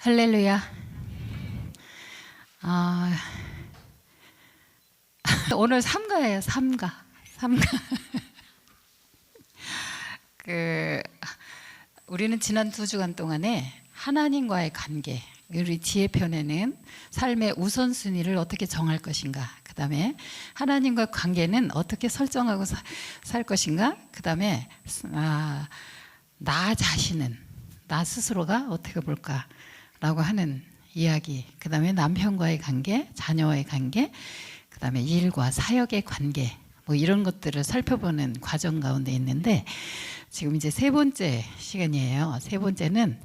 할렐루야. 오늘 삼가예요. 삼가. 우리는 지난 2주간 동안에 하나님과의 관계, 우리 지혜편에는 삶의 우선순위를 어떻게 정할 것인가, 그 다음에 하나님과 관계는 어떻게 설정하고 살 것인가, 그 다음에 나 자신은, 나 스스로가 어떻게 볼까라고 하는 이야기, 그 다음에 남편과의 관계, 자녀와의 관계, 그 다음에 일과 사역의 관계, 뭐 이런 것들을 살펴보는 과정 가운데 있는데, 지금 이제 3번째 시간이에요. 3번째는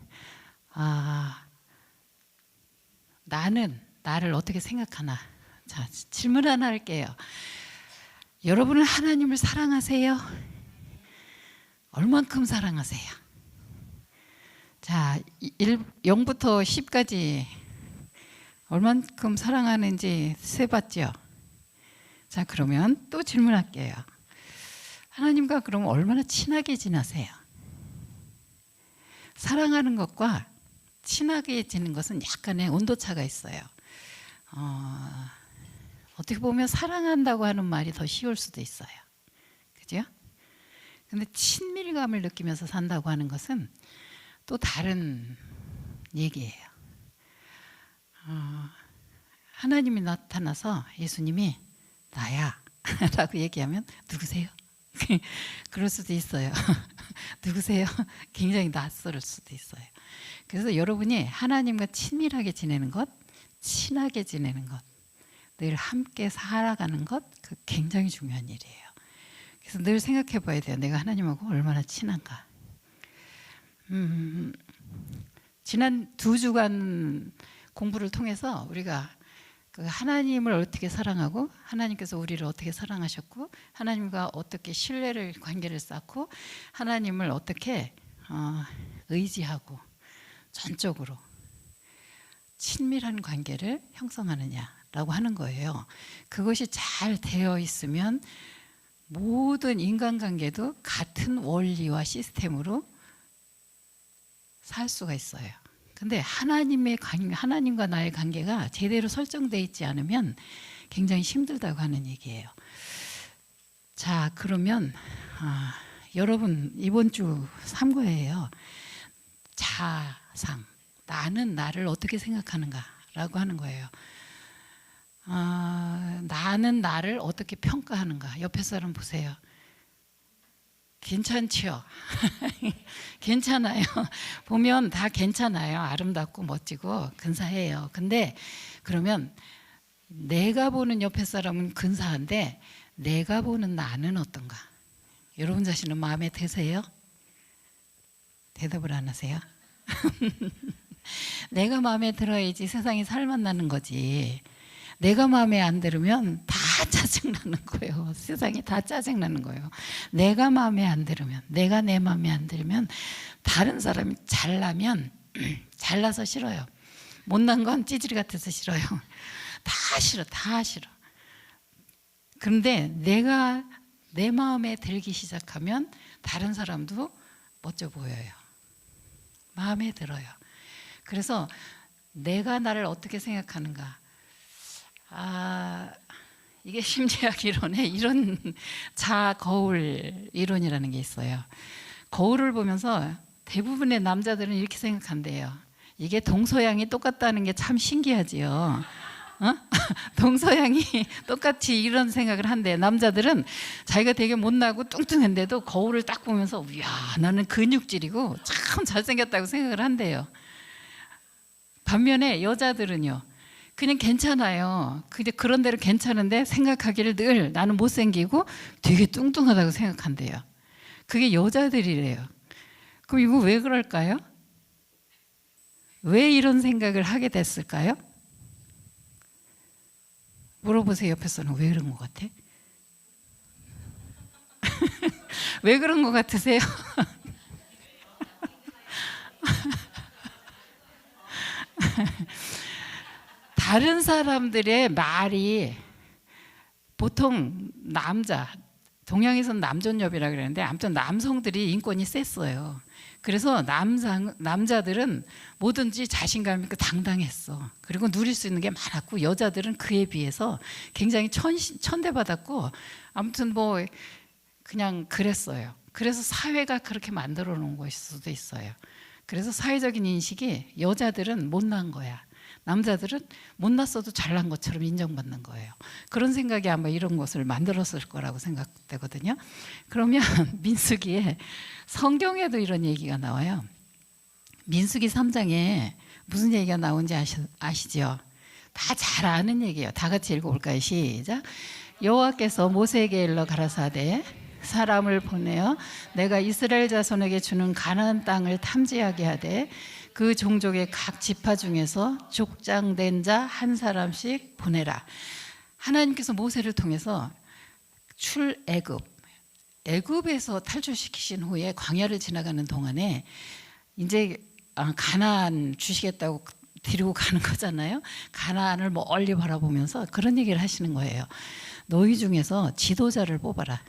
나는 나를 어떻게 생각하나. 자, 질문 하나 할게요. 여러분은 하나님을 사랑하세요? 얼만큼 사랑하세요? 자, 0부터 10까지 얼만큼 사랑하는지 세봤죠? 자, 그러면 또 질문할게요. 하나님과 그럼 얼마나 친하게 지내세요? 사랑하는 것과 친하게 지는 것은 약간의 온도차가 있어요. 어떻게 보면 사랑한다고 하는 말이 더 쉬울 수도 있어요. 그죠? 근데 친밀감을 느끼면서 산다고 하는 것은 또 다른 얘기예요. 하나님이 나타나서 예수님이 나야 라고 얘기하면 누구세요? 그럴 수도 있어요. 누구세요? 굉장히 낯설 수도 있어요. 그래서 여러분이 하나님과 친밀하게 지내는 것, 친하게 지내는 것, 늘 함께 살아가는 것, 그 굉장히 중요한 일이에요. 그래서 늘 생각해 봐야 돼요. 내가 하나님하고 얼마나 친한가. 지난 2주간 공부를 통해서 우리가 그 하나님을 어떻게 사랑하고 하나님께서 우리를 어떻게 사랑하셨고 하나님과 어떻게 신뢰를 관계를 쌓고 하나님을 어떻게 의지하고 전적으로 친밀한 관계를 형성하느냐라고 하는 거예요. 그것이 잘 되어 있으면 모든 인간관계도 같은 원리와 시스템으로 살 수가 있어요. 근데 하나님과 나의 관계가 제대로 설정되어 있지 않으면 굉장히 힘들다고 하는 얘기예요. 자, 그러면 여러분 이번 주 3과예요. 자상, 나는 나를 어떻게 생각하는가 라고 하는 거예요. 나는 나를 어떻게 평가하는가. 옆에 사람 보세요. 괜찮죠? 괜찮아요. 보면 다 괜찮아요. 아름답고 멋지고 근사해요. 근데 그러면 내가 보는 옆에 사람은 근사한데 내가 보는 나는 어떤가? 여러분 자신은 마음에 드세요? 대답을 안 하세요? 내가 마음에 들어야지 세상이 살맛나는 거지. 내가 마음에 안 들으면 다 짜증나는 거예요. 세상이 다 짜증나는 거예요. 내가 마음에 안 들으면, 내가 내 마음에 안 들으면 다른 사람이 잘나면 잘나서 싫어요. 못난 건 찌질이 같아서 싫어요. 다 싫어, 다 싫어. 그런데 내가 내 마음에 들기 시작하면 다른 사람도 멋져 보여요. 마음에 들어요. 그래서 내가 나를 어떻게 생각하는가. 이게 심리학 이론에 이런 자거울 이론이라는 게 있어요. 거울을 보면서 대부분의 남자들은 이렇게 생각한대요. 이게 동서양이 똑같다는 게 참 신기하지요. 동서양이 똑같이 이런 생각을 한대. 남자들은 자기가 되게 못나고 뚱뚱한데도 거울을 딱 보면서 이야, 나는 근육질이고 참 잘생겼다고 생각을 한대요. 반면에 여자들은요, 그냥 괜찮아요. 근데 그런 대로 괜찮은데 생각하기를 늘 나는 못생기고 되게 뚱뚱하다고 생각한대요. 그게 여자들이래요. 그럼 이거 왜 그럴까요? 왜 이런 생각을 하게 됐을까요? 물어보세요. 옆에서는 왜 그런 것 같아? 왜 그런 것 같으세요? 다른 사람들의 말이 보통 동양에서는 남존여비라 그러는데 아무튼 남성들이 인권이 셌어요. 그래서 남자들은 뭐든지 자신감 있고 당당했어. 그리고 누릴 수 있는 게 많았고 여자들은 그에 비해서 굉장히 천대받았고 아무튼 뭐 그냥 그랬어요. 그래서 사회가 그렇게 만들어 놓은 것일 수도 있어요. 그래서 사회적인 인식이 여자들은 못난 거야. 남자들은 못났어도 잘난 것처럼 인정받는 거예요. 그런 생각이 아마 이런 것을 만들었을 거라고 생각되거든요. 그러면 민수기에 성경에도 이런 얘기가 나와요. 민수기 3장에 무슨 얘기가 나온지 아시죠? 다 잘 아는 얘기예요. 다 같이 읽어볼까요? 시작. 여호와께서 모세에게 일러 가라사대 사람을 보내어 내가 이스라엘 자손에게 주는 가나안 땅을 탐지하게 하되 그 종족의 각 지파 중에서 족장된 자 한 사람씩 보내라. 하나님께서 모세를 통해서 애굽에서 탈출시키신 후에 광야를 지나가는 동안에 이제 가나안 주시겠다고 데리고 가는 거잖아요. 가나안을 멀리 바라보면서 그런 얘기를 하시는 거예요. 너희 중에서 지도자를 뽑아라.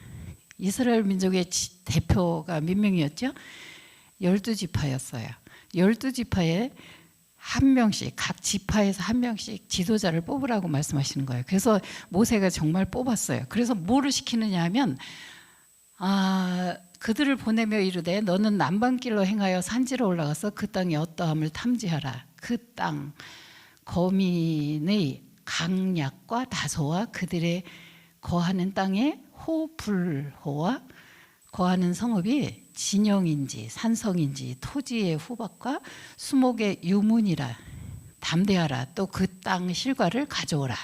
이스라엘 민족의 대표가 몇 명이었죠? 12지파였어요. 12지파에 한 명씩, 각 지파에서 한 명씩 지도자를 뽑으라고 말씀하시는 거예요. 그래서 모세가 정말 뽑았어요. 그래서 뭐를 시키느냐 하면 그들을 보내며 이르되 너는 남방길로 행하여 산지로 올라가서 그 땅의 어떠함을 탐지하라. 그 땅 거민의 강약과 다소와 그들의 거하는 땅의 호불호와 거하는 성읍이 진영인지 산성인지 토지의 후박과 수목의 유문이라 담대하라. 또 그 땅 실과를 가져오라.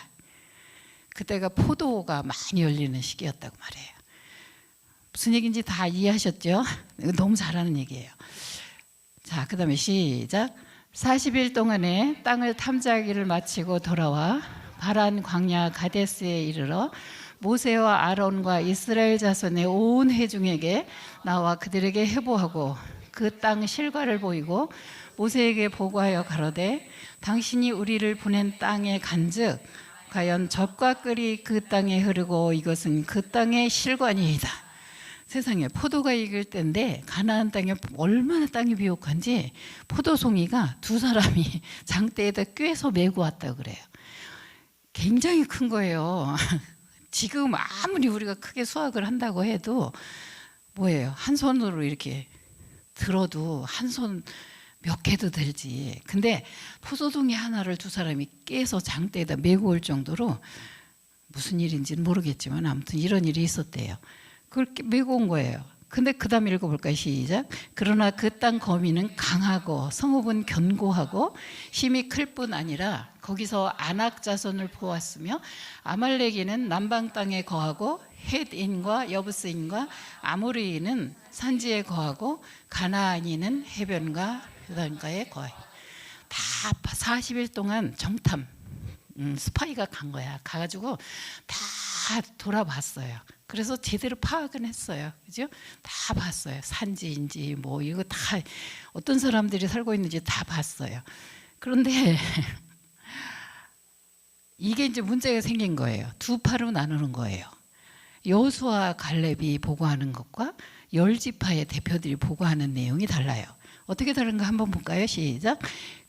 그때가 포도가 많이 열리는 시기였다고 말해요. 무슨 얘기인지 다 이해하셨죠? 너무 잘하는 얘기예요. 자, 그 다음에 시작. 40일 동안에 땅을 탐지하기를 마치고 돌아와 바란 광야 가데스에 이르러 모세와 아론과 이스라엘 자손의 온 회중에게 나와 그들에게 해보하고 그 땅 실과를 보이고 모세에게 보고하여 가로되 당신이 우리를 보낸 땅에 간즉 과연 젖과 꿀이 그 땅에 흐르고 이것은 그 땅의 실과니이다. 세상에 포도가 익을 때인데 가나안 땅에 얼마나 땅이 비옥한지 포도송이가 두 사람이 장대에다 꿰서 메고 왔다고 그래요. 굉장히 큰 거예요. 지금 아무리 우리가 크게 수확을 한다고 해도 뭐예요? 한 손으로 이렇게 들어도 한 손 몇 개도 들지. 근데 포도송이 하나를 두 사람이 깨서 장대에다 메고 올 정도로 무슨 일인지는 모르겠지만 아무튼 이런 일이 있었대요. 그걸 메고 온 거예요. 근데 그 다음 읽어볼까요? 시작. 그러나 그 땅 거민은 강하고 성읍은 견고하고 힘이 클 뿐 아니라 거기서 아낙 자손을 보았으며 아말렉인은 남방 땅에 거하고 헷인과 여부스인과 아모리인은 산지에 거하고 가나안인은 해변과 요단가에 거해. 다 40일 동안 정탐 스파이가 간 거야. 가가지고 다 돌아봤어요. 그래서 제대로 파악은 했어요. 그죠? 다 봤어요. 산지인지 뭐 이거 다 어떤 사람들이 살고 있는지 다 봤어요. 그런데 이게 이제 문제가 생긴 거예요. 두 파로 나누는 거예요. 여호수아 갈렙이 보고하는 것과 10지파의 대표들이 보고하는 내용이 달라요. 어떻게 다른가 한번 볼까요? 시작.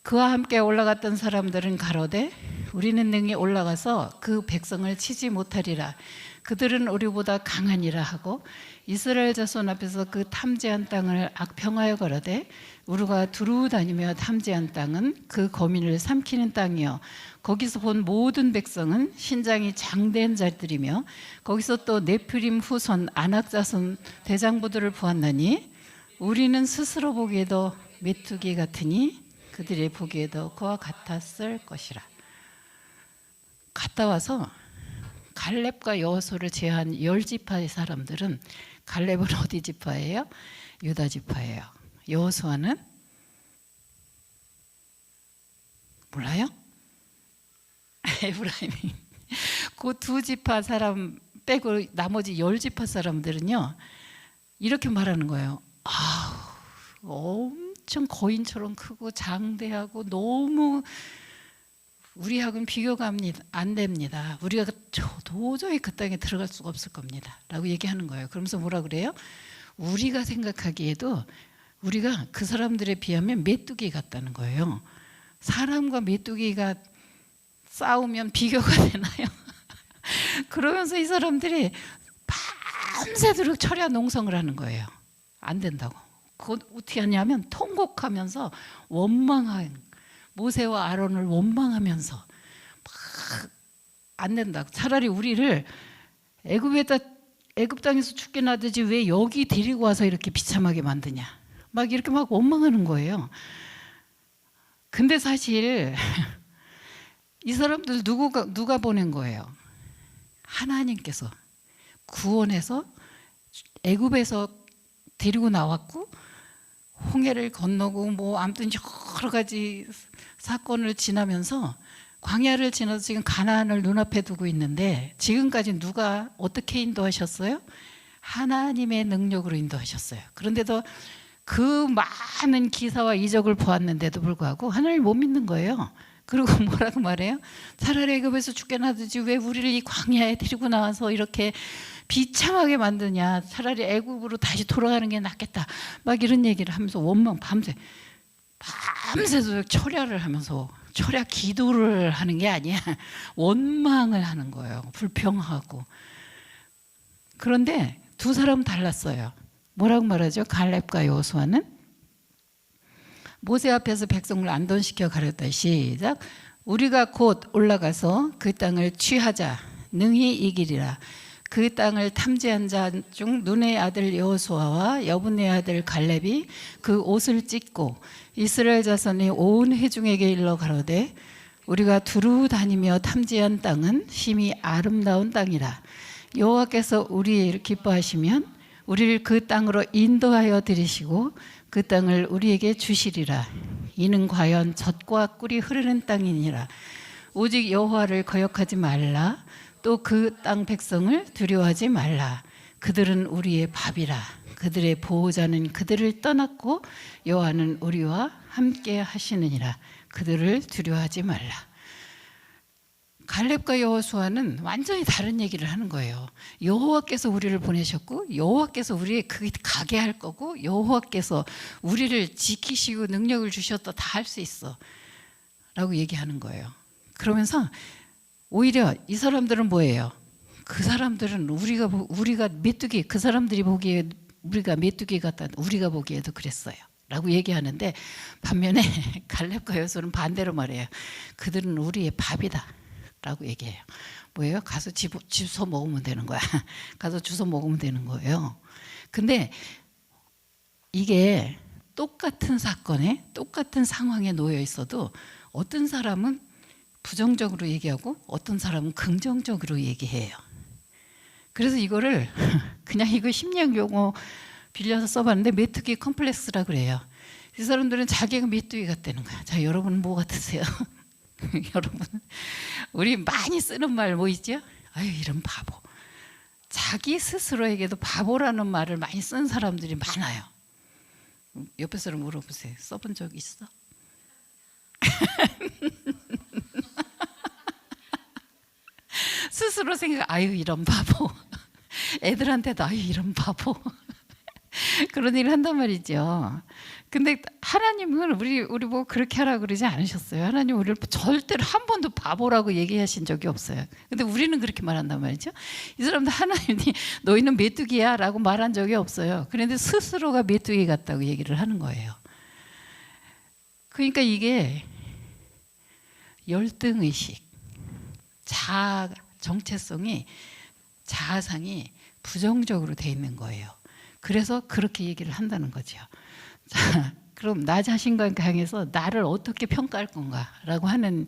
그와 함께 올라갔던 사람들은 가로되 우리는 능히 올라가서 그 백성을 치지 못하리라. 그들은 우리보다 강하니라 하고 이스라엘 자손 앞에서 그 탐지한 땅을 악평하여 가로되 우리가 두루 다니며 탐지한 땅은 그 거민을 삼키는 땅이요 거기서 본 모든 백성은 신장이 장된 자들이며 거기서 또 네프림 후손 아낙 자손 대장부들을 보았나니 우리는 스스로 보기에도 메뚜기 같으니 그들의 보기에도 그와 같았을 것이라. 갔다 와서 갈렙과 여호수아를 제한 10지파의 사람들은 갈렙은 어디 지파예요? 유다 지파예요. 여호수아는 몰라요? 에브라임이. 그 두 지파 사람 빼고 나머지 10지파 사람들은요 이렇게 말하는 거예요. 엄청 거인처럼 크고 장대하고 너무 우리하고는 비교가 안 됩니다. 우리가 도저히 그 땅에 들어갈 수가 없을 겁니다. 라고 얘기하는 거예요. 그러면서 뭐라 그래요? 우리가 생각하기에도 우리가 그 사람들에 비하면 메뚜기 같다는 거예요. 사람과 메뚜기가 싸우면 비교가 되나요? 그러면서 이 사람들이 밤새도록 철야 농성을 하는 거예요. 안 된다고. 그거 어떻게 하냐면 통곡하면서 원망한, 모세와 아론을 원망하면서 막 안 된다고. 차라리 우리를 애굽 땅에서 죽게 놔두지 왜 여기 데리고 와서 이렇게 비참하게 만드냐, 막 이렇게 막 원망하는 거예요. 근데 사실 이 사람들 누가 보낸 거예요? 하나님께서 구원해서 애굽에서 데리고 나왔고, 홍해를 건너고 뭐 아무튼 여러 가지 사건을 지나면서 광야를 지나서 지금 가나안을 눈앞에 두고 있는데, 지금까지 누가 어떻게 인도하셨어요? 하나님의 능력으로 인도하셨어요. 그런데도 그 많은 기사와 이적을 보았는데도 불구하고 하나님을 못 믿는 거예요. 그리고 뭐라고 말해요? 차라리 애굽에서 죽게 놔두지 왜 우리를 이 광야에 데리고 나와서 이렇게 비참하게 만드냐, 차라리 애굽으로 다시 돌아가는 게 낫겠다, 막 이런 얘기를 하면서 원망, 밤새도록 철야를 하면서, 철야 기도를 하는 게 아니야, 원망을 하는 거예요. 불평하고. 그런데 두 사람은 달랐어요. 뭐라고 말하죠? 갈렙과 여호수아는 모세 앞에서 백성을 안돈시켜 가르쳤다. 시작. 우리가 곧 올라가서 그 땅을 취하자, 능히 이기리라. 그 땅을 탐지한 자 중 눈의 아들 여호수아와 여분의 아들 갈렙이 그 옷을 찢고 이스라엘 자손이 온 회중에게 일러 가로되, 우리가 두루 다니며 탐지한 땅은 심히 아름다운 땅이라. 여호와께서 우리를 기뻐하시면 우리를 그 땅으로 인도하여 들이시고 그 땅을 우리에게 주시리라. 이는 과연 젖과 꿀이 흐르는 땅이니라. 오직 여호와를 거역하지 말라. 또 그 땅 백성을 두려워하지 말라. 그들은 우리의 밥이라. 그들의 보호자는 그들을 떠났고 여호와는 우리와 함께 하시느니라. 그들을 두려워하지 말라. 갈렙과 여호수아는 완전히 다른 얘기를 하는 거예요. 여호와께서 우리를 보내셨고, 여호와께서 우리에 가게 할 거고, 여호와께서 우리를 지키시고 능력을 주셨다, 다 할 수 있어 라고 얘기하는 거예요. 그러면서 오히려 이 사람들은 뭐예요? 그 사람들은 우리가 메뚜기, 그 사람들이 보기에 우리가 메뚜기 같다, 우리가 보기에도 그랬어요 라고 얘기하는데, 반면에 갈렙과 여호수아는 반대로 말해요. 그들은 우리의 밥이다 라고 얘기해요. 뭐예요? 가서 주워 먹으면 되는 거야. 가서 주워 먹으면 되는 거예요. 근데 이게 똑같은 사건에, 똑같은 상황에 놓여 있어도 어떤 사람은 부정적으로 얘기하고 어떤 사람은 긍정적으로 얘기해요. 그래서 이거를 그냥 이거 심리학 용어 빌려서 써봤는데 메뚜기 컴플렉스라고 그래요. 이 사람들은 자기가 메뚜기 같다는 거야. 자, 여러분은 뭐 같으세요? 여러분, 우리 많이 쓰는 말 뭐 있죠? 아유, 이런 바보. 자기 스스로에게도 바보라는 말을 많이 쓴 사람들이 많아요. 옆에 사람 물어보세요. 써본 적 있어? 스스로 아유, 이런 바보. 애들한테도 아유, 이런 바보. 그런 일을 한단 말이죠. 근데 하나님은 우리 뭐 그렇게 하라고 그러지 않으셨어요. 하나님 우리를 절대로 한 번도 바보라고 얘기하신 적이 없어요. 근데 우리는 그렇게 말한단 말이죠. 이 사람도 하나님이 너희는 메뚜기야 라고 말한 적이 없어요. 그런데 스스로가 메뚜기 같다고 얘기를 하는 거예요. 그러니까 이게 열등의식, 자아 정체성이, 자아상이 부정적으로 돼 있는 거예요. 그래서 그렇게 얘기를 한다는 거죠. 자, 그럼 나 자신과 향해서 나를 어떻게 평가할 건가라고 하는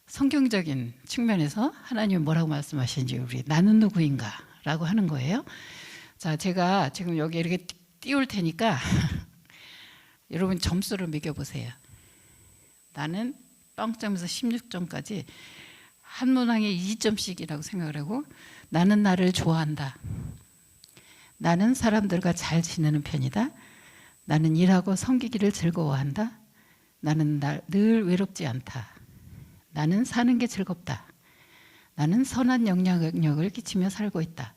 성경적인 측면에서 하나님은 뭐라고 말씀하시는지, 우리 나는 누구인가라고 하는 거예요. 자, 제가 지금 여기 이렇게 띄울 테니까 여러분 점수를 매겨보세요. 나는 0점에서 16점까지 한 문항에 2점씩이라고 생각을 하고, 나는 나를 좋아한다. 나는 사람들과 잘 지내는 편이다. 나는 일하고 섬기기를 즐거워한다. 나는 늘 외롭지 않다. 나는 사는 게 즐겁다. 나는 선한 영향력을 끼치며 살고 있다.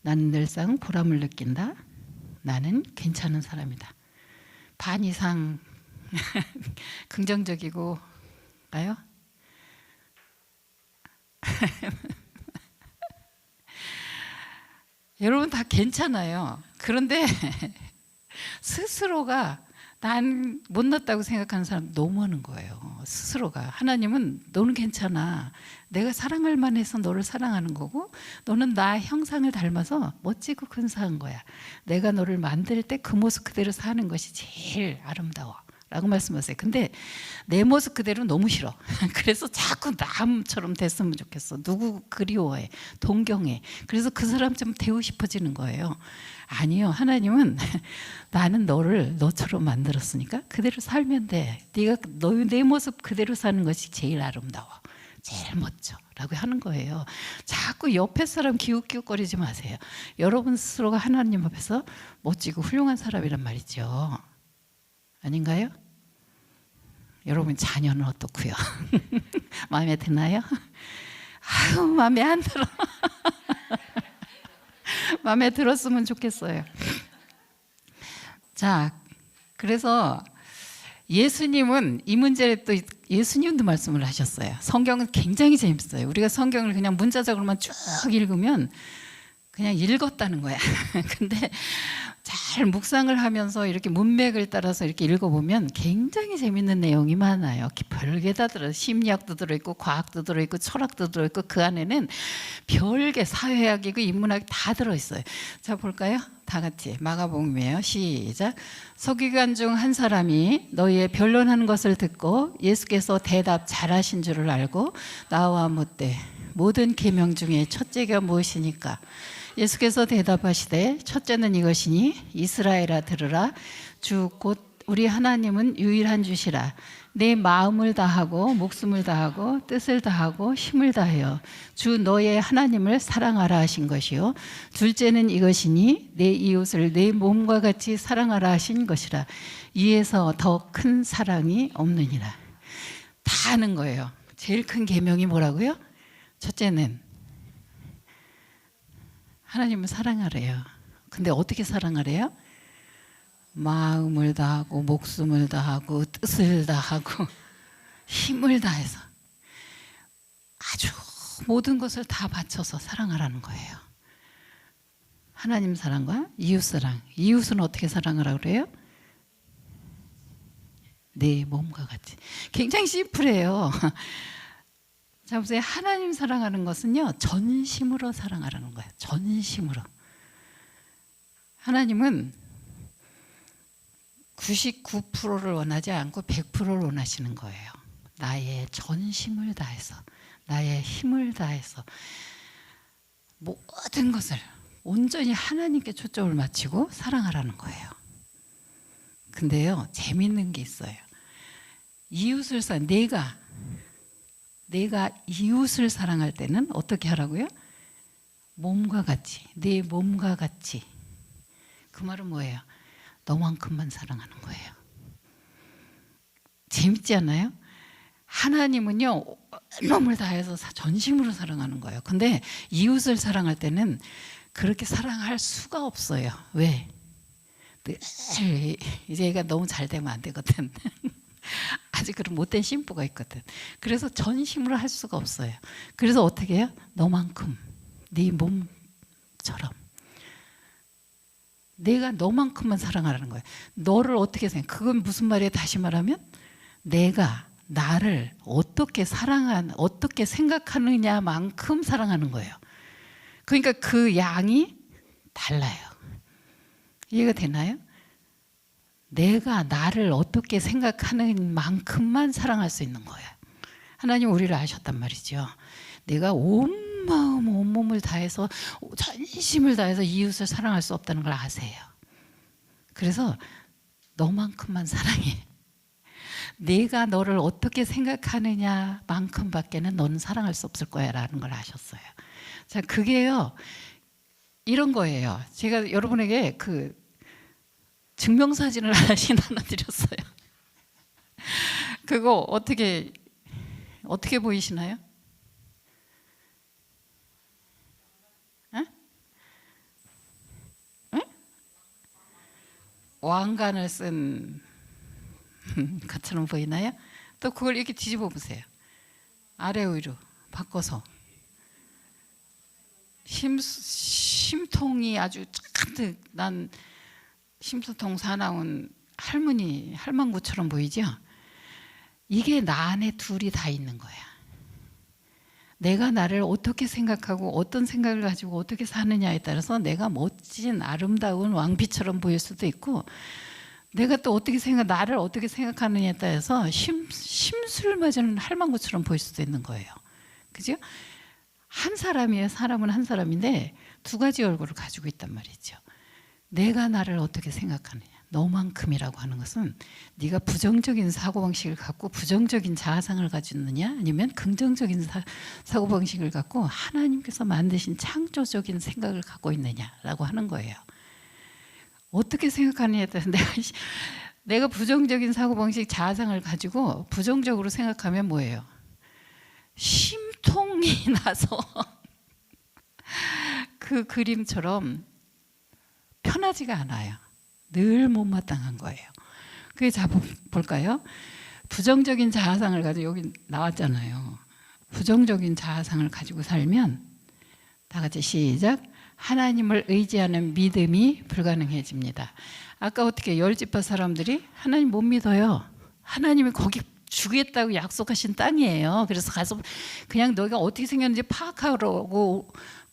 나는 늘상 보람을 느낀다. 나는 괜찮은 사람이다. 반 이상 긍정적이고 가요? 여러분 다 괜찮아요. 그런데 스스로가 난 못났다고 생각하는 사람 너무 많은 거예요. 스스로가. 하나님은 너는 괜찮아. 내가 사랑할 만해서 너를 사랑하는 거고 너는 나 형상을 닮아서 멋지고 근사한 거야. 내가 너를 만들 때 그 모습 그대로 사는 것이 제일 아름다워 라고 말씀하세요. 근데 내 모습 그대로 너무 싫어. 그래서 자꾸 남처럼 됐으면 좋겠어. 누구 그리워해, 동경해. 그래서 그 사람 좀 되고 싶어지는 거예요. 아니요, 하나님은 나는 너를 너처럼 만들었으니까 그대로 살면 돼. 네가 내 모습 그대로 사는 것이 제일 아름다워, 제일 멋져 라고 하는 거예요. 자꾸 옆에 사람 기웃기웃거리지 마세요. 여러분 스스로가 하나님 앞에서 멋지고 훌륭한 사람이란 말이죠. 아닌가요? 여러분 자녀는 어떻고요? 마음에 드나요? 아유, 마음에 안 들어. 마음에 들었으면 좋겠어요. 자, 그래서 예수님은 이 문제를 또 예수님도 말씀을 하셨어요. 성경은 굉장히 재밌어요. 우리가 성경을 그냥 문자적으로만 쭉 읽으면 그냥 읽었다는 거야. 근데 잘 묵상을 하면서 이렇게 문맥을 따라서 이렇게 읽어보면 굉장히 재밌는 내용이 많아요. 별게 다 들어요. 심리학도 들어있고 과학도 들어있고 철학도 들어있고 그 안에는 별게 사회학이고 인문학이 다 들어있어요. 자, 볼까요? 다 같이 마가복음이에요. 시작. 서기관 중 한 사람이 너희의 변론하는 것을 듣고 예수께서 대답 잘하신 줄을 알고 나와 묻되 모든 계명 중에 첫째가 무엇이니까? 예수께서 대답하시되 첫째는 이것이니 이스라엘아 들으라. 주 곧 우리 하나님은 유일한 주시라. 내 마음을 다하고 목숨을 다하고 뜻을 다하고 힘을 다하여 주 너의 하나님을 사랑하라 하신 것이요. 둘째는 이것이니 내 이웃을 내 몸과 같이 사랑하라 하신 것이라. 이에서 더 큰 사랑이 없느니라. 다 아는 거예요. 제일 큰 계명이 뭐라고요? 첫째는 하나님을 사랑하래요. 근데 어떻게 사랑하래요? 마음을 다하고 목숨을 다하고 뜻을 다하고 힘을 다해서 아주 모든 것을 다 바쳐서 사랑하라는 거예요. 하나님 사랑과 이웃 사랑. 이웃은 어떻게 사랑하라고 그래요? 내 몸과 같이. 굉장히 심플해요. 자, 보세요. 하나님 사랑하는 것은요, 전심으로 사랑하라는 거예요. 전심으로. 하나님은 99%를 원하지 않고 100%를 원하시는 거예요. 나의 전심을 다해서, 나의 힘을 다해서 모든 것을 온전히 하나님께 초점을 맞추고 사랑하라는 거예요. 근데요, 재밌는 게 있어요. 이웃을 내가 이웃을 사랑할 때는 어떻게 하라고요? 몸과 같이, 내 몸과 같이. 그 말은 뭐예요? 너만큼만 사랑하는 거예요. 재밌지 않아요? 하나님은요, 온몸을 다해서 전심으로 사랑하는 거예요. 근데 이웃을 사랑할 때는 그렇게 사랑할 수가 없어요. 왜? 늘 이제 얘가 너무 잘 되면 안 되거든. 아직 그런 못된 심보가 있거든. 그래서 전심으로 할 수가 없어요. 그래서 어떻게 해요? 너만큼, 네 몸처럼 내가 너만큼만 사랑하라는 거예요. 너를 어떻게 생각? 그건 무슨 말이에요? 다시 말하면 내가 나를 어떻게 어떻게 생각하느냐만큼 사랑하는 거예요. 그러니까 그 양이 달라요. 이해가 되나요? 내가 나를 어떻게 생각하는 만큼만 사랑할 수 있는 거예요. 하나님 우리를 아셨단 말이죠. 내가 온 마음, 온 몸을 다해서 전심을 다해서 이웃을 사랑할 수 없다는 걸 아세요. 그래서 너만큼만 사랑해. 내가 너를 어떻게 생각하느냐만큼밖에는 너는 사랑할 수 없을 거야 라는 걸 아셨어요. 자, 그게요, 이런 거예요. 제가 여러분에게 증명사진을 하나씩 나눠드렸어요. 그거 어떻게 보이시나요? 에? 에? 왕관을 쓴 것처럼 보이나요? 또 그걸 이렇게 뒤집어 보세요. 아래 위로 바꿔서 심통이 아주 가득 난 심수통 사나운 할망구처럼 보이죠? 이게 나 안에 둘이 다 있는 거야. 내가 나를 어떻게 생각하고 어떤 생각을 가지고 어떻게 사느냐에 따라서 내가 멋진 아름다운 왕비처럼 보일 수도 있고, 내가 또 어떻게 나를 어떻게 생각하느냐에 따라서 심술 맞은 할망구처럼 보일 수도 있는 거예요. 그죠? 한 사람이에요. 사람은 한 사람인데 두 가지 얼굴을 가지고 있단 말이죠. 내가 나를 어떻게 생각하느냐. 너만큼이라고 하는 것은 네가 부정적인 사고방식을 갖고 부정적인 자아상을 가지느냐, 아니면 긍정적인 사고방식을 갖고 하나님께서 만드신 창조적인 생각을 갖고 있느냐라고 하는 거예요. 어떻게 생각하느냐에 따라서 내가 부정적인 사고방식 자아상을 가지고 부정적으로 생각하면 뭐예요? 심통이 나서 그 그림처럼 편하지가 않아요. 늘 못마땅한 거예요. 그게 볼까요? 부정적인 자아상을 가지고, 여기 나왔잖아요. 부정적인 자아상을 가지고 살면, 다 같이 시작. 하나님을 의지하는 믿음이 불가능해집니다. 아까 어떻게 열지파 사람들이 하나님 못 믿어요. 하나님이 거기 주겠다고 약속하신 땅이에요. 그래서 가서 그냥 너가 어떻게 생겼는지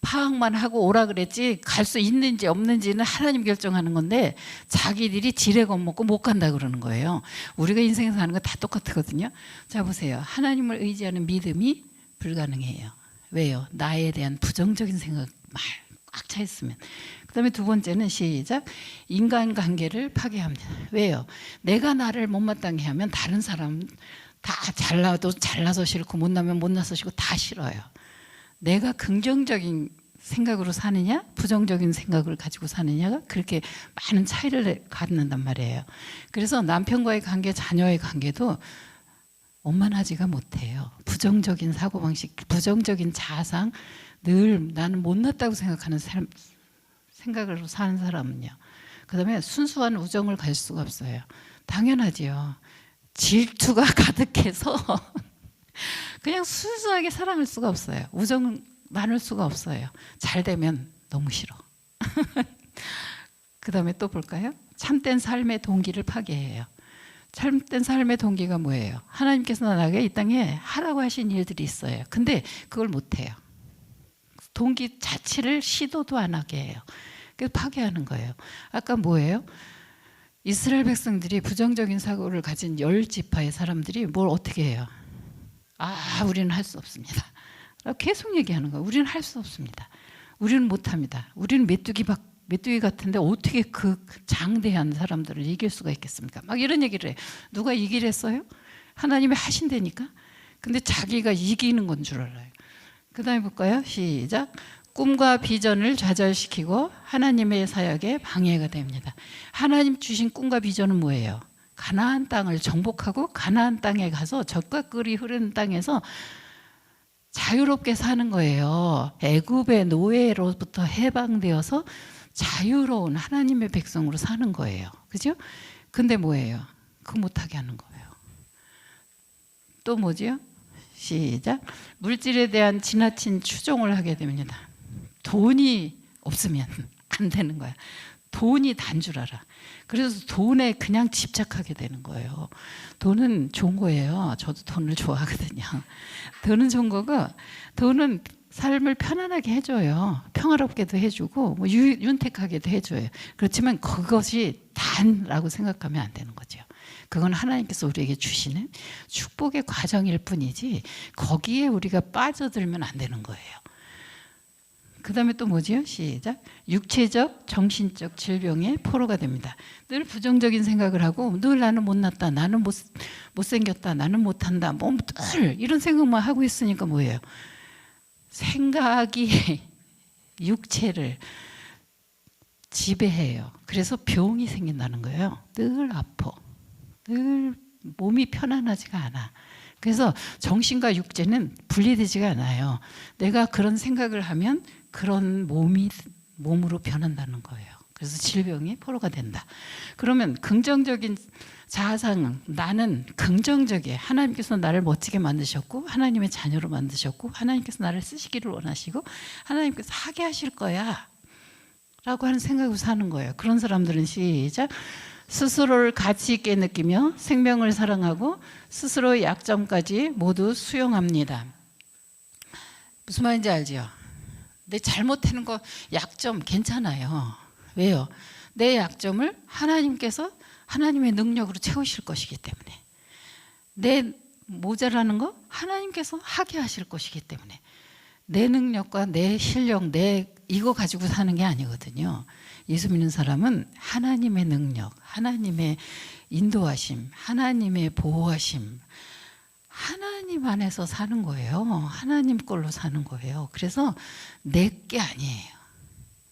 파악만 하고 오라 그랬지, 갈 수 있는지 없는지는 하나님 결정하는 건데 자기들이 지레 겁먹고 못 간다 그러는 거예요. 우리가 인생에서 하는 거 다 똑같거든요. 자 보세요. 하나님을 의지하는 믿음이 불가능해요. 왜요? 나에 대한 부정적인 생각 꽉 차 있으면. 그 다음에 두 번째는 시작. 인간관계를 파괴합니다. 왜요? 내가 나를 못마땅해 하면 다른 사람 다 잘나서 싫고 못나면 못나서 싫고 다 싫어요. 내가 긍정적인 생각으로 사느냐 부정적인 생각을 가지고 사느냐가 그렇게 많은 차이를 갖는단 말이에요. 그래서 남편과의 관계, 자녀의 관계도 원만하지가 못해요. 부정적인 사고방식, 부정적인 자아상, 늘 나는 못났다고 생각하는 생각으로 사는 사람은요. 그 다음에 순수한 우정을 가질 수가 없어요. 당연하지요. 질투가 가득해서 그냥 순수하게 사랑할 수가 없어요. 우정 나눌 수가 없어요. 잘 되면 너무 싫어. 그 다음에 또 볼까요? 참된 삶의 동기를 파괴해요. 참된 삶의 동기가 뭐예요? 하나님께서 나에게 이 땅에 하라고 하신 일들이 있어요. 근데 그걸 못해요. 동기 자체를 시도도 안 하게 해요. 그래서 파괴하는 거예요. 아까 뭐예요? 이스라엘 백성들이 부정적인 사고를 가진 10지파의 사람들이 뭘 어떻게 해요? 우리는 할 수 없습니다. 계속 얘기하는 거예요. 우리는 할 수 없습니다. 우리는 못합니다. 우리는 메뚜기 같은데 어떻게 그 장대한 사람들을 이길 수가 있겠습니까? 막 이런 얘기를 해요. 누가 이기랬어요? 하나님이 하신다니까. 근데 자기가 이기는 건 줄 알아요. 그 다음에 볼까요? 시작. 꿈과 비전을 좌절시키고 하나님의 사역에 방해가 됩니다. 하나님 주신 꿈과 비전은 뭐예요? 가나안 땅을 정복하고 가나안 땅에 가서 젖과 꿀이 흐르는 땅에서 자유롭게 사는 거예요. 애굽의 노예로부터 해방되어서 자유로운 하나님의 백성으로 사는 거예요. 그죠? 근데 뭐예요? 그거 못하게 하는 거예요. 또 뭐지요? 시작. 물질에 대한 지나친 추종을 하게 됩니다. 돈이 없으면 안 되는 거야. 돈이 단 줄 알아. 그래서 돈에 그냥 집착하게 되는 거예요. 돈은 좋은 거예요. 저도 돈을 좋아하거든요. 돈은 좋은 거고, 돈은 삶을 편안하게 해줘요. 평화롭게도 해주고 윤택하게도 해줘요. 그렇지만 그것이 단라고 생각하면 안 되는 거죠. 그건 하나님께서 우리에게 주시는 축복의 과정일 뿐이지 거기에 우리가 빠져들면 안 되는 거예요. 그 다음에 또 뭐지요? 시작. 육체적, 정신적 질병의 포로가 됩니다. 늘 부정적인 생각을 하고 늘 나는 못났다, 나는 못생겼다, 나는 못한다, 늘 이런 생각만 하고 있으니까 뭐예요? 생각이 육체를 지배해요. 그래서 병이 생긴다는 거예요. 늘 아파. 늘 몸이 편안하지가 않아. 그래서 정신과 육체는 분리되지가 않아요. 내가 그런 생각을 하면 그런 몸으로 변한다는 거예요. 그래서 질병이 포로가 된다. 그러면 긍정적인 자아상, 나는 긍정적이에요. 하나님께서 나를 멋지게 만드셨고 하나님의 자녀로 만드셨고 하나님께서 나를 쓰시기를 원하시고 하나님께서 하게 하실 거야 라고 하는 생각으로 사는 거예요. 그런 사람들은 시작. 스스로를 가치 있게 느끼며 생명을 사랑하고 스스로의 약점까지 모두 수용합니다. 무슨 말인지 알죠? 내 잘못하는 거 약점 괜찮아요. 왜요? 내 약점을 하나님께서 하나님의 능력으로 채우실 것이기 때문에, 내 모자라는 거 하나님께서 하게 하실 것이기 때문에, 내 능력과 내 실력, 내 이거 가지고 사는 게 아니거든요. 예수 믿는 사람은 하나님의 능력, 하나님의 인도하심, 하나님의 보호하심, 하나님 안에서 사는 거예요. 하나님 걸로 사는 거예요. 그래서 내 게 아니에요.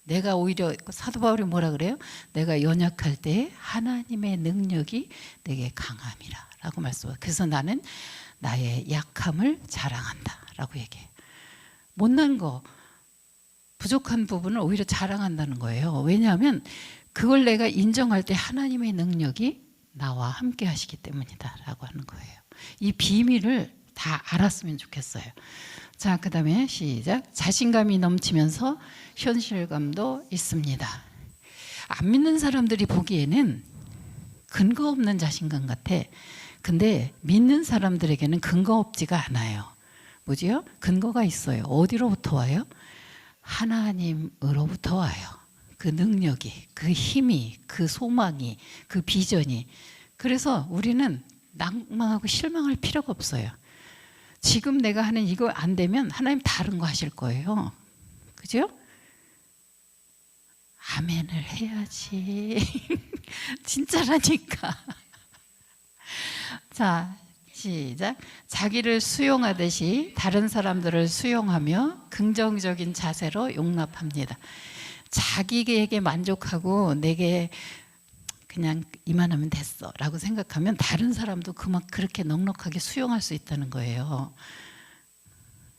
내가 오히려 사도 바울이 뭐라 그래요? 내가 연약할 때 하나님의 능력이 내게 강함이라 라고 말씀해요. 그래서 나는 나의 약함을 자랑한다 라고 얘기해요. 못난 거, 부족한 부분을 오히려 자랑한다는 거예요. 왜냐하면 그걸 내가 인정할 때 하나님의 능력이 나와 함께 하시기 때문이다 라고 하는 거예요. 이 비밀을 다 알았으면 좋겠어요. 자, 그 다음에 시작. 자신감이 넘치면서 현실감도 있습니다. 안 믿는 사람들이 보기에는 근거 없는 자신감 같아. 근데 믿는 사람들에게는 근거 없지가 않아요. 뭐지요? 근거가 있어요. 어디로부터 와요? 하나님으로부터 와요. 그 능력이, 그 힘이, 그 소망이, 그 비전이. 그래서 우리는 낭망하고 실망할 필요가 없어요. 지금 내가 하는 이거 안 되면 하나님 다른 거 하실 거예요. 그죠? 아멘을 해야지. 진짜라니까. 자, 시작. 자기를 수용하듯이 다른 사람들을 수용하며 긍정적인 자세로 용납합니다. 자기에게 만족하고 내게 그냥 이만하면 됐어 라고 생각하면 다른 사람도 그렇게 넉넉하게 수용할 수 있다는 거예요.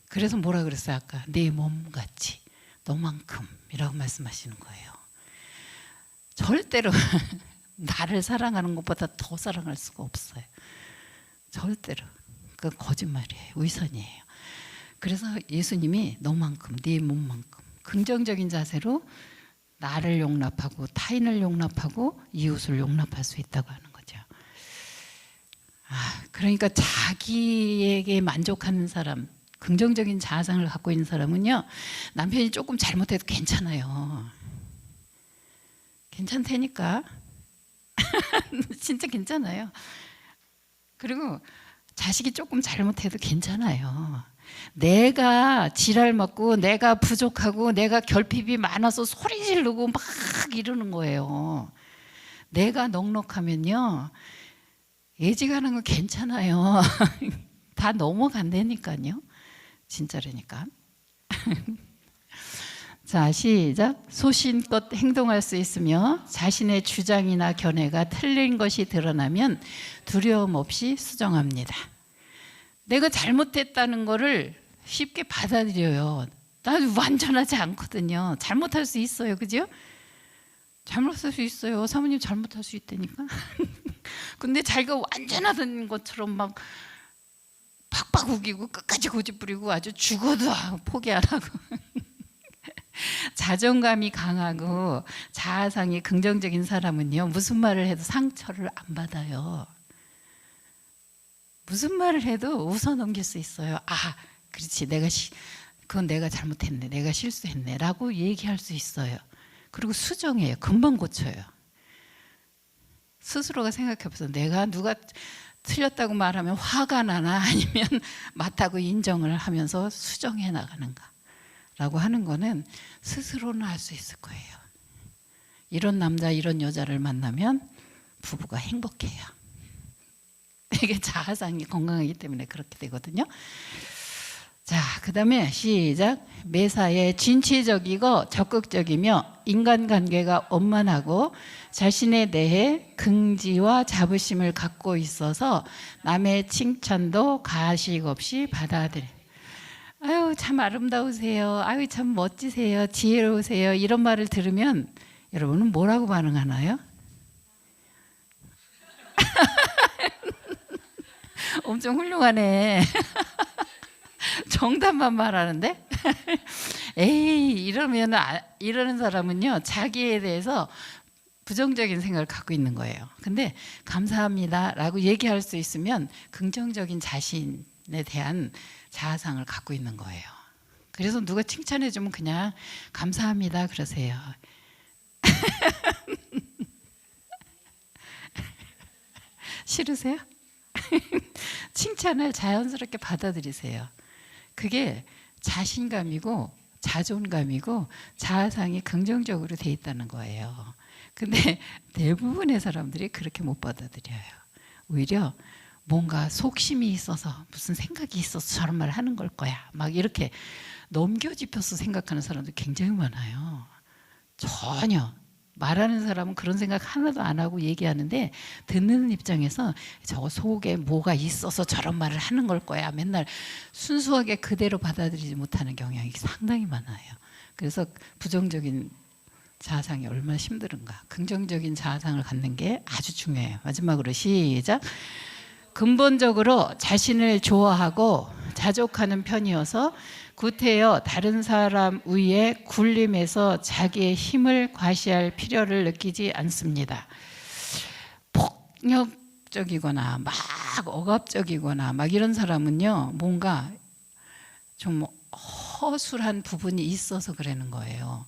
그래서 뭐라 그랬어요? 아까 네 몸같이 너만큼 이라고 말씀하시는 거예요. 절대로 나를 사랑하는 것보다 더 사랑할 수가 없어요. 절대로. 그건 거짓말이에요. 위선이에요. 그래서 예수님이 너만큼, 네 몸만큼 긍정적인 자세로 나를 용납하고 타인을 용납하고 이웃을 용납할 수 있다고 하는 거죠. 그러니까 자기에게 만족하는 사람, 긍정적인 자아상을 갖고 있는 사람은요, 남편이 조금 잘못해도 괜찮아요. 괜찮다니까. 진짜 괜찮아요. 그리고 자식이 조금 잘못해도 괜찮아요. 내가 지랄 맞고 내가 부족하고 내가 결핍이 많아서 소리 지르고 막 이러는 거예요. 내가 넉넉하면요 예지가는 거 괜찮아요. 다 넘어간다니까요. 진짜라니까. 자, 시작. 소신껏 행동할 수 있으며 자신의 주장이나 견해가 틀린 것이 드러나면 두려움 없이 수정합니다. 내가 잘못했다는 거를 쉽게 받아들여요. 나 완전하지 않거든요. 잘못할 수 있어요. 그죠? 잘못할 수 있어요. 사모님 잘못할 수 있다니까. 근데 자기가 완전하던 것처럼 막 팍팍 우기고 끝까지 고집부리고 아주 죽어도 포기 안 하고 자존감이 강하고 자아상이 긍정적인 사람은요 무슨 말을 해도 상처를 안 받아요. 무슨 말을 해도 웃어넘길 수 있어요. 그렇지, 그건 내가 잘못했네, 내가 실수했네 라고 얘기할 수 있어요. 그리고 수정해요. 금방 고쳐요. 스스로가 생각해보세요. 내가 누가 틀렸다고 말하면 화가 나나 아니면 맞다고 인정을 하면서 수정해 나가는가 라고 하는 거는 스스로는 알 수 있을 거예요. 이런 남자 이런 여자를 만나면 부부가 행복해요. 이게 자아상이 건강하기 때문에 그렇게 되거든요. 자, 그 다음에 시작. 매사에 진취적이고 적극적이며 인간관계가 원만하고 자신에 대해 긍지와 자부심을 갖고 있어서 남의 칭찬도 가식 없이 받아들여. 아유 참 아름다우세요. 아유 참 멋지세요. 지혜로우세요. 이런 말을 들으면 여러분은 뭐라고 반응하나요? 엄청 훌륭하네. 정답만 말하는데? 에이, 이러는 사람은요, 자기에 대해서 부정적인 생각을 갖고 있는 거예요. 근데 감사합니다 라고 얘기할 수 있으면 긍정적인 자신에 대한 자아상을 갖고 있는 거예요. 그래서 누가 칭찬해 주면 그냥 감사합니다 그러세요. 싫으세요? 칭찬을 자연스럽게 받아들이세요. 그게 자신감이고 자존감이고 자아상이 긍정적으로 돼 있다는 거예요. 근데 대부분의 사람들이 그렇게 못 받아들여요. 오히려 뭔가 속심이 있어서 무슨 생각이 있어서 저런 말을 하는 걸 거야. 막 이렇게 넘겨짚어서 생각하는 사람도 굉장히 많아요. 전혀 말하는 사람은 그런 생각 하나도 안 하고 얘기하는데 듣는 입장에서 저 속에 뭐가 있어서 저런 말을 하는 걸 거야. 맨날 순수하게 그대로 받아들이지 못하는 경향이 상당히 많아요. 그래서 부정적인 자아상이 얼마나 힘든가. 긍정적인 자아상을 갖는 게 아주 중요해요. 마지막으로 시작. 근본적으로 자신을 좋아하고 자족하는 편이어서 구태여 다른 사람 위에 군림해서 자기의 힘을 과시할 필요를 느끼지 않습니다. 폭력적이거나 막 억압적이거나 막 이런 사람은요, 뭔가 좀 허술한 부분이 있어서 그러는 거예요.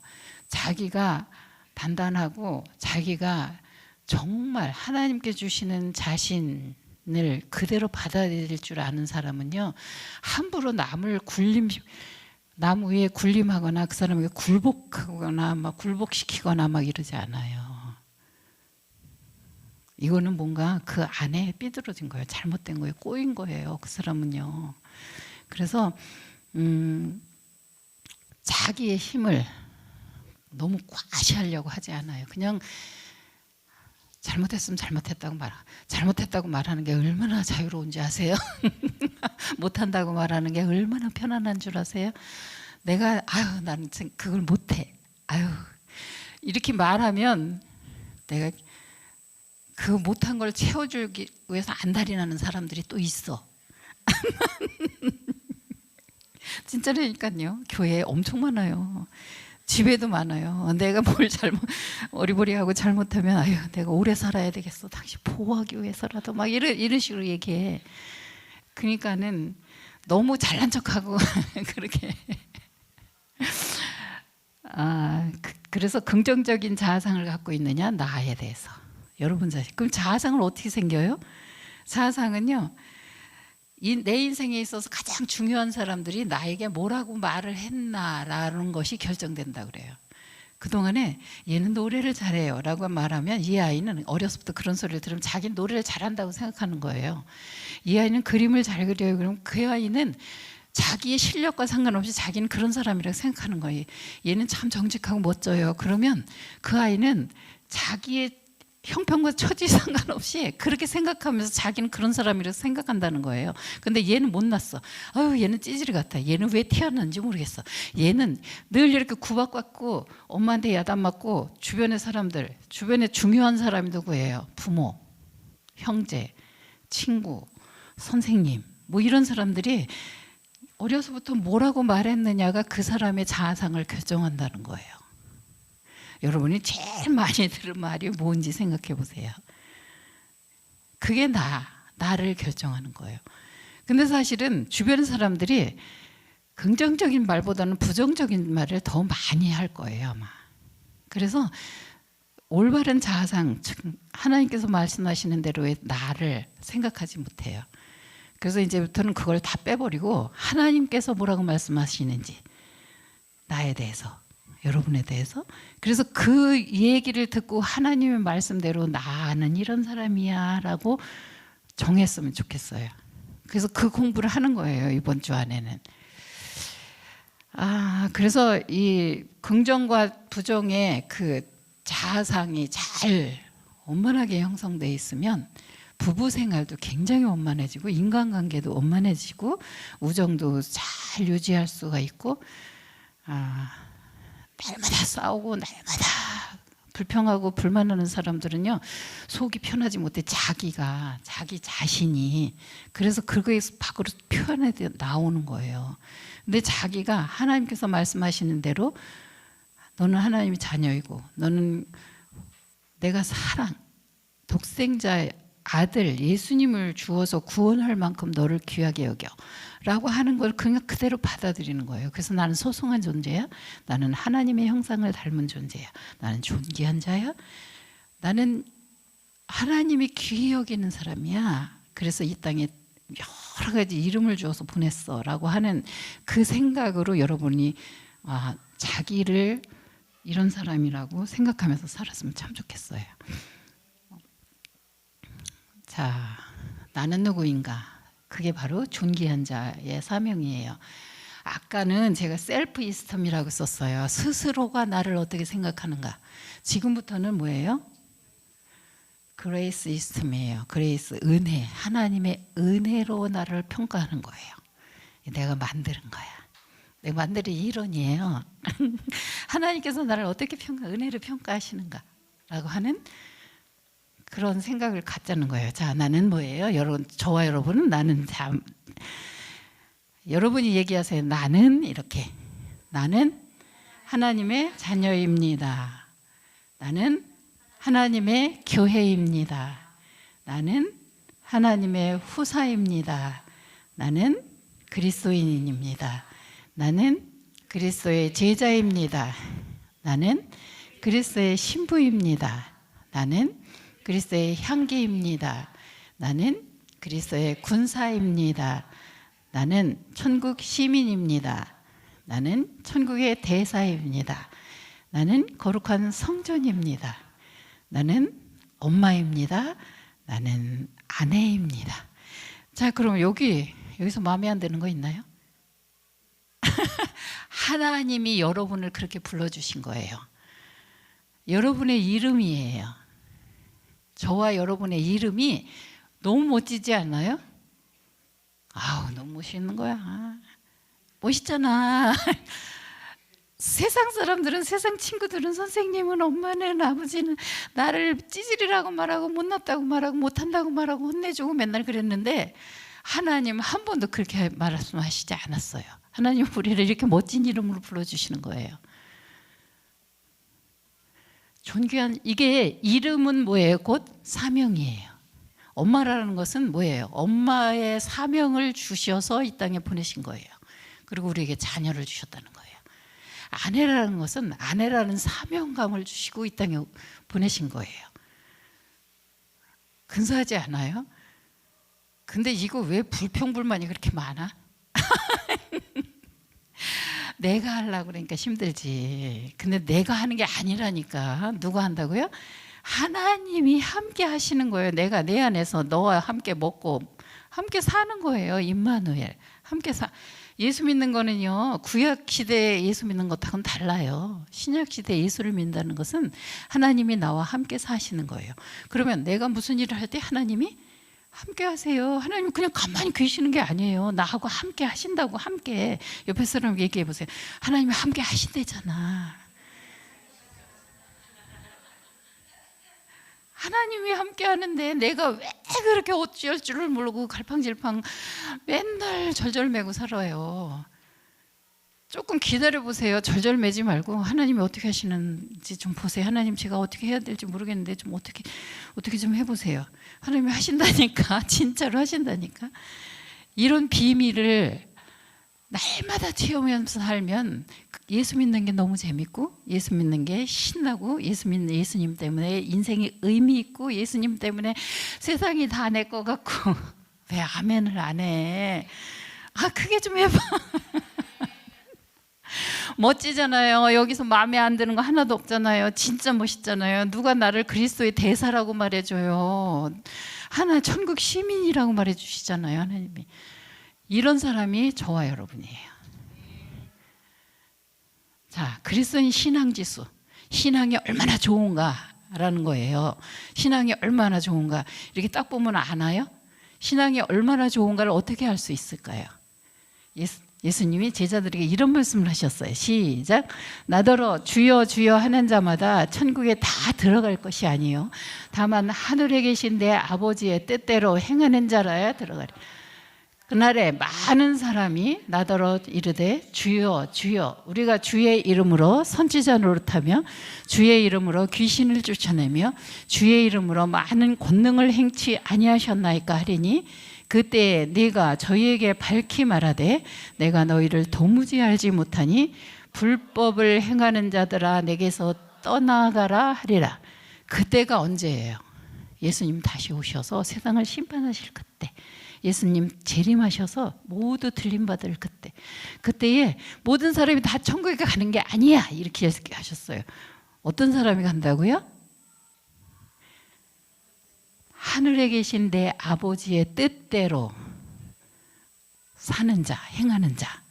자기가 단단하고 자기가 정말 하나님께 주시는 자신을 그대로 받아들일 줄 아는 사람은요, 함부로 남 위에 군림하거나 그 사람에게 굴복하거나 막 굴복시키거나 막 이러지 않아요. 이거는 뭔가 그 안에 삐뚤어진 거예요. 잘못된 거예요. 꼬인 거예요. 그 사람은요. 그래서 자기의 힘을 너무 과시하려고 하지 않아요. 그냥 잘못했으면 잘못했다고 말하는 게 얼마나 자유로운지 아세요? 못한다고 말하는 게 얼마나 편안한 줄 아세요? 내가 나는 그걸 못해. 이렇게 말하면 내가 그 못한 걸 채워주기 위해서 안달이 나는 사람들이 또 있어. 진짜라니까요. 교회에 엄청 많아요. 집에도 많아요. 내가 뭘 어리버리하고 잘못하면 내가 오래 살아야 되겠어. 당신 보호하기 위해서라도 막 이런 식으로 얘기해. 그러니까는 너무 잘난 척하고 그렇게. 그래서 긍정적인 자아상을 갖고 있느냐? 나에 대해서. 여러분 자신. 그럼 자아상은 어떻게 생겨요? 자아상은요, 내 인생에 있어서 가장 중요한 사람들이 나에게 뭐라고 말을 했나라는 것이 결정된다 그래요. 그동안에 얘는 노래를 잘해요 라고 말하면 이 아이는 어렸을 때 그런 소리를 들으면 자기는 노래를 잘한다고 생각하는 거예요. 이 아이는 그림을 잘 그려요. 그럼 그 아이는 자기의 실력과 상관없이 자기는 그런 사람이라고 생각하는 거예요. 얘는 참 정직하고 멋져요. 그러면 그 아이는 자기의 형편과 처지 상관없이 그렇게 생각하면서 자기는 그런 사람이라고 생각한다는 거예요. 근데 얘는 못났어. 얘는 찌질이 같아. 얘는 왜 태어났는지 모르겠어. 얘는 늘 이렇게 구박받고 엄마한테 야단맞고 주변의 사람들, 주변에 중요한 사람이 누구예요? 부모, 형제, 친구, 선생님 뭐 이런 사람들이 어려서부터 뭐라고 말했느냐가 그 사람의 자아상을 결정한다는 거예요. 여러분이 제일 많이 들은 말이 뭔지 생각해 보세요. 그게 나를 결정하는 거예요. 근데 사실은 주변 사람들이 긍정적인 말보다는 부정적인 말을 더 많이 할 거예요, 아마. 그래서 올바른 자아상, 즉 하나님께서 말씀하시는 대로의 나를 생각하지 못해요. 그래서 이제부터는 그걸 다 빼버리고 하나님께서 뭐라고 말씀하시는지, 나에 대해서, 여러분에 대해서. 그래서 그 얘기를 듣고 하나님의 말씀대로 나는 이런 사람이야 라고 정했으면 좋겠어요. 그래서 그 공부를 하는 거예요, 이번 주 안에는. 그래서 이 긍정과 부정의 그 자아상이 잘 원만하게 형성되어 있으면 부부 생활도 굉장히 원만해지고 인간관계도 원만해지고 우정도 잘 유지할 수가 있고, 날마다 싸우고 날마다 불평하고 불만하는 사람들은요, 속이 편하지 못해 자기 자신이, 그래서 그거에서 밖으로 표현해 나오는 거예요. 근데 자기가 하나님께서 말씀하시는 대로 너는 하나님의 자녀이고 너는 내가 사랑, 독생자 아들 예수님을 주어서 구원할 만큼 너를 귀하게 여겨 라고 하는 걸 그냥 그대로 받아들이는 거예요. 그래서 나는 소중한 존재야, 나는 하나님의 형상을 닮은 존재야, 나는 존귀한 자야, 나는 하나님이 귀히 여기는 사람이야, 그래서 이 땅에 여러 가지 이름을 주어서 보냈어 라고 하는 그 생각으로 여러분이 자기를 이런 사람이라고 생각하면서 살았으면 참 좋겠어요. 자, 나는 누구인가? 그게 바로 존귀한 자의 사명이에요. 아까는 제가 셀프 이스템이라고 썼어요. 스스로가 나를 어떻게 생각하는가. 지금부터는 뭐예요? 그레이스 이스템이에요. 그레이스, 은혜. 하나님의 은혜로 나를 평가하는 거예요. 내가 만드는 거야. 내가 만드는 이론이에요. 하나님께서 나를 어떻게 은혜로 평가하시는가 라고 하는 그런 생각을 갖자는 거예요. 자, 나는 뭐예요? 여러분, 저와 여러분은 나는 여러분이 얘기하세요. 나는 이렇게. 나는 하나님의 자녀입니다. 나는 하나님의 교회입니다. 나는 하나님의 후사입니다. 나는 그리스도인입니다. 나는 그리스도의 제자입니다. 나는 그리스도의 신부입니다. 나는 그리스도의 향기입니다. 나는 그리스도의 군사입니다. 나는 천국 시민입니다. 나는 천국의 대사입니다. 나는 거룩한 성전입니다. 나는 엄마입니다. 나는 아내입니다. 자, 그럼 여기서 마음에 안 드는 거 있나요? 하나님이 여러분을 그렇게 불러주신 거예요. 여러분의 이름이에요. 저와 여러분의 이름이 너무 멋지지 않나요? 아우, 너무 멋있는 거야. 멋있잖아. 세상 사람들은, 세상 친구들은, 선생님은, 엄마는, 아버지는 나를 찌질이라고 말하고 못났다고 말하고 못한다고 말하고 혼내주고 맨날 그랬는데 하나님 한 번도 그렇게 말씀하시지 않았어요. 하나님 우리를 이렇게 멋진 이름으로 불러주시는 거예요. 존귀한, 이게 이름은 뭐예요? 곧 사명이에요. 엄마라는 것은 뭐예요? 엄마의 사명을 주셔서 이 땅에 보내신 거예요. 그리고 우리에게 자녀를 주셨다는 거예요. 아내라는 것은 아내라는 사명감을 주시고 이 땅에 보내신 거예요. 근사하지 않아요? 근데 이거 왜 불평불만이 그렇게 많아? 내가 하려고 그러니까 힘들지. 근데 내가 하는 게 아니라니까. 누가 한다고요? 하나님이 함께 하시는 거예요. 내가 내 안에서 너와 함께 먹고 함께 사는 거예요. 임마누엘. 함께 예수 믿는 거는요, 구약 시대에 예수 믿는 것하고는 달라요. 신약 시대에 예수를 믿는다는 것은 하나님이 나와 함께 사시는 거예요. 그러면 내가 무슨 일을 할 때 하나님이 함께 하세요. 하나님 그냥 가만히 계시는 게 아니에요. 나하고 함께 하신다고. 함께 옆에 사람 얘기해 보세요. 하나님이 함께 하신대잖아. 하나님이 함께 하는데 내가 왜 그렇게 어찌할 줄을 모르고 갈팡질팡 맨날 절절매고 살아요. 조금 기다려 보세요. 절절매지 말고 하나님이 어떻게 하시는지 좀 보세요. 하나님 제가 어떻게 해야 될지 모르겠는데 좀 어떻게 좀 해보세요. 하나님이 하신다니까. 진짜로 하신다니까. 이런 비밀을 날마다 체험하면서 살면 예수 믿는 게 너무 재밌고, 예수 믿는 게 신나고, 예수님 때문에 인생이 의미 있고, 예수님 때문에 세상이 다 내 거 같고. 왜 아멘을 안 해? 크게 좀 해봐. 멋지잖아요. 여기서 마음에 안 드는 거 하나도 없잖아요. 진짜 멋있잖아요. 누가 나를 그리스도의 대사라고 말해줘요. 천국 시민이라고 말해주시잖아요. 하나님이. 이런 사람이 저와 여러분이에요. 자, 그리스도인 신앙지수. 신앙이 얼마나 좋은가라는 거예요. 신앙이 얼마나 좋은가. 이렇게 딱 보면 아나요? 신앙이 얼마나 좋은가를 어떻게 알 수 있을까요? 예수님이 제자들에게 이런 말씀을 하셨어요. 시작. 나더러 주여 주여 하는 자마다 천국에 다 들어갈 것이 아니요 다만 하늘에 계신 내 아버지의 뜻대로 행하는 자라야 들어가리. 그날에 많은 사람이 나더러 이르되 주여 주여 우리가 주의 이름으로 선지자 노릇하며 주의 이름으로 귀신을 쫓아내며 주의 이름으로 많은 권능을 행치 아니하셨나이까 하리니 그때 네가 저희에게 밝히 말하되 내가 너희를 도무지 알지 못하니 불법을 행하는 자들아 내게서 떠나가라 하리라. 그때가 언제예요? 예수님 다시 오셔서 세상을 심판하실 그때, 예수님 재림하셔서 모두 들림받을 그때, 그때에 모든 사람이 다 천국에 가는 게 아니야 이렇게 하셨어요. 어떤 사람이 간다고요? 하늘에 계신 내 아버지의 뜻대로 사는 자, 행하는 자,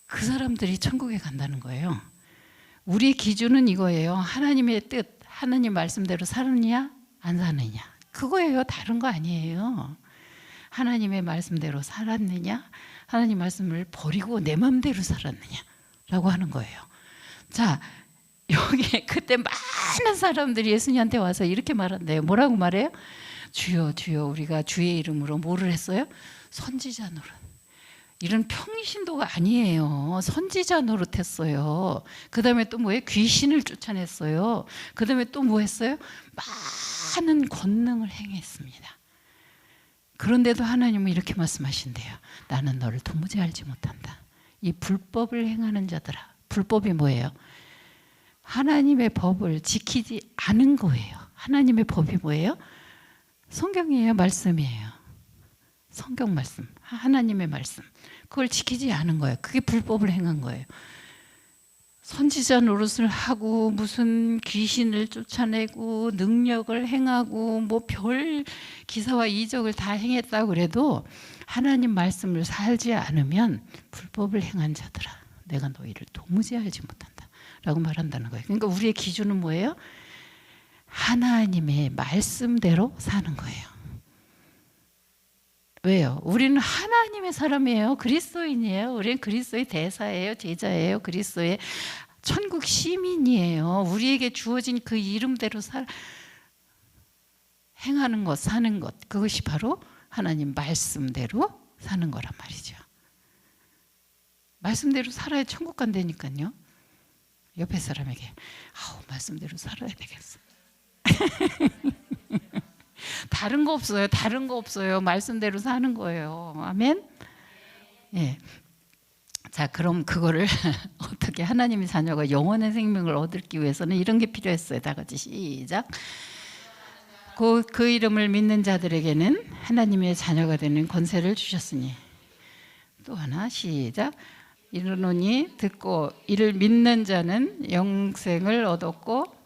그 사람들이 천국에 간다는 거예요. 우리 기준은 이거예요. 하나님의 뜻, 하나님 말씀대로 사느냐 안 사느냐, 그거예요. 다른 거 아니에요. 하나님의 말씀대로 살았느냐, 하나님 말씀을 버리고 내 마음대로 살았느냐라고 하는 거예요. 자, 여기 그때 많은 사람들이 예수님한테 와서 이렇게 말한대요. 뭐라고 말해요? 주여 주여 우리가 주의 이름으로 뭐를 했어요? 선지자 노릇. 이런 평신도가 아니에요. 선지자 노릇했어요. 그 다음에 또 뭐예요? 귀신을 쫓아냈어요. 그 다음에 또 뭐 했어요? 많은 권능을 행했습니다. 그런데도 하나님은 이렇게 말씀하신대요. 나는 너를 도무지 알지 못한다. 이 불법을 행하는 자들아. 불법이 뭐예요? 하나님의 법을 지키지 않은 거예요. 하나님의 법이 뭐예요? 성경이에요, 말씀이에요. 성경 말씀, 하나님의 말씀. 그걸 지키지 않은 거예요. 그게 불법을 행한 거예요. 선지자 노릇을 하고 무슨 귀신을 쫓아내고 능력을 행하고 뭐 별 기사와 이적을 다 행했다고 그래도 하나님 말씀을 살지 않으면 불법을 행한 자들아 내가 너희를 도무지 알지 못한다 라고 말한다는 거예요. 그러니까 우리의 기준은 뭐예요? 하나님의 말씀대로 사는 거예요. 왜요? 우리는 하나님의 사람이에요. 그리스도인이에요. 우리는 그리스도의 대사예요. 제자예요. 그리스도의 천국 시민이에요. 우리에게 주어진 그 이름대로 행하는 것, 사는 것, 그것이 바로 하나님 말씀대로 사는 거란 말이죠. 말씀대로 살아야 천국 간다니까요. 옆에 사람에게 말씀대로 살아야 되겠어. 다른 거 없어요. 다른 거 없어요. 말씀대로 사는 거예요. 아멘. 예. 자, 그럼 그거를 어떻게 하나님의 자녀가 영원의 생명을 얻기 위해서는 이런 게 필요했어요. 다 같이 시작. 그 이름을 믿는 자들에게는 하나님의 자녀가 되는 권세를 주셨으니. 또 하나 시작. 이르노니 듣고 이를 믿는 자는 영생을 얻었고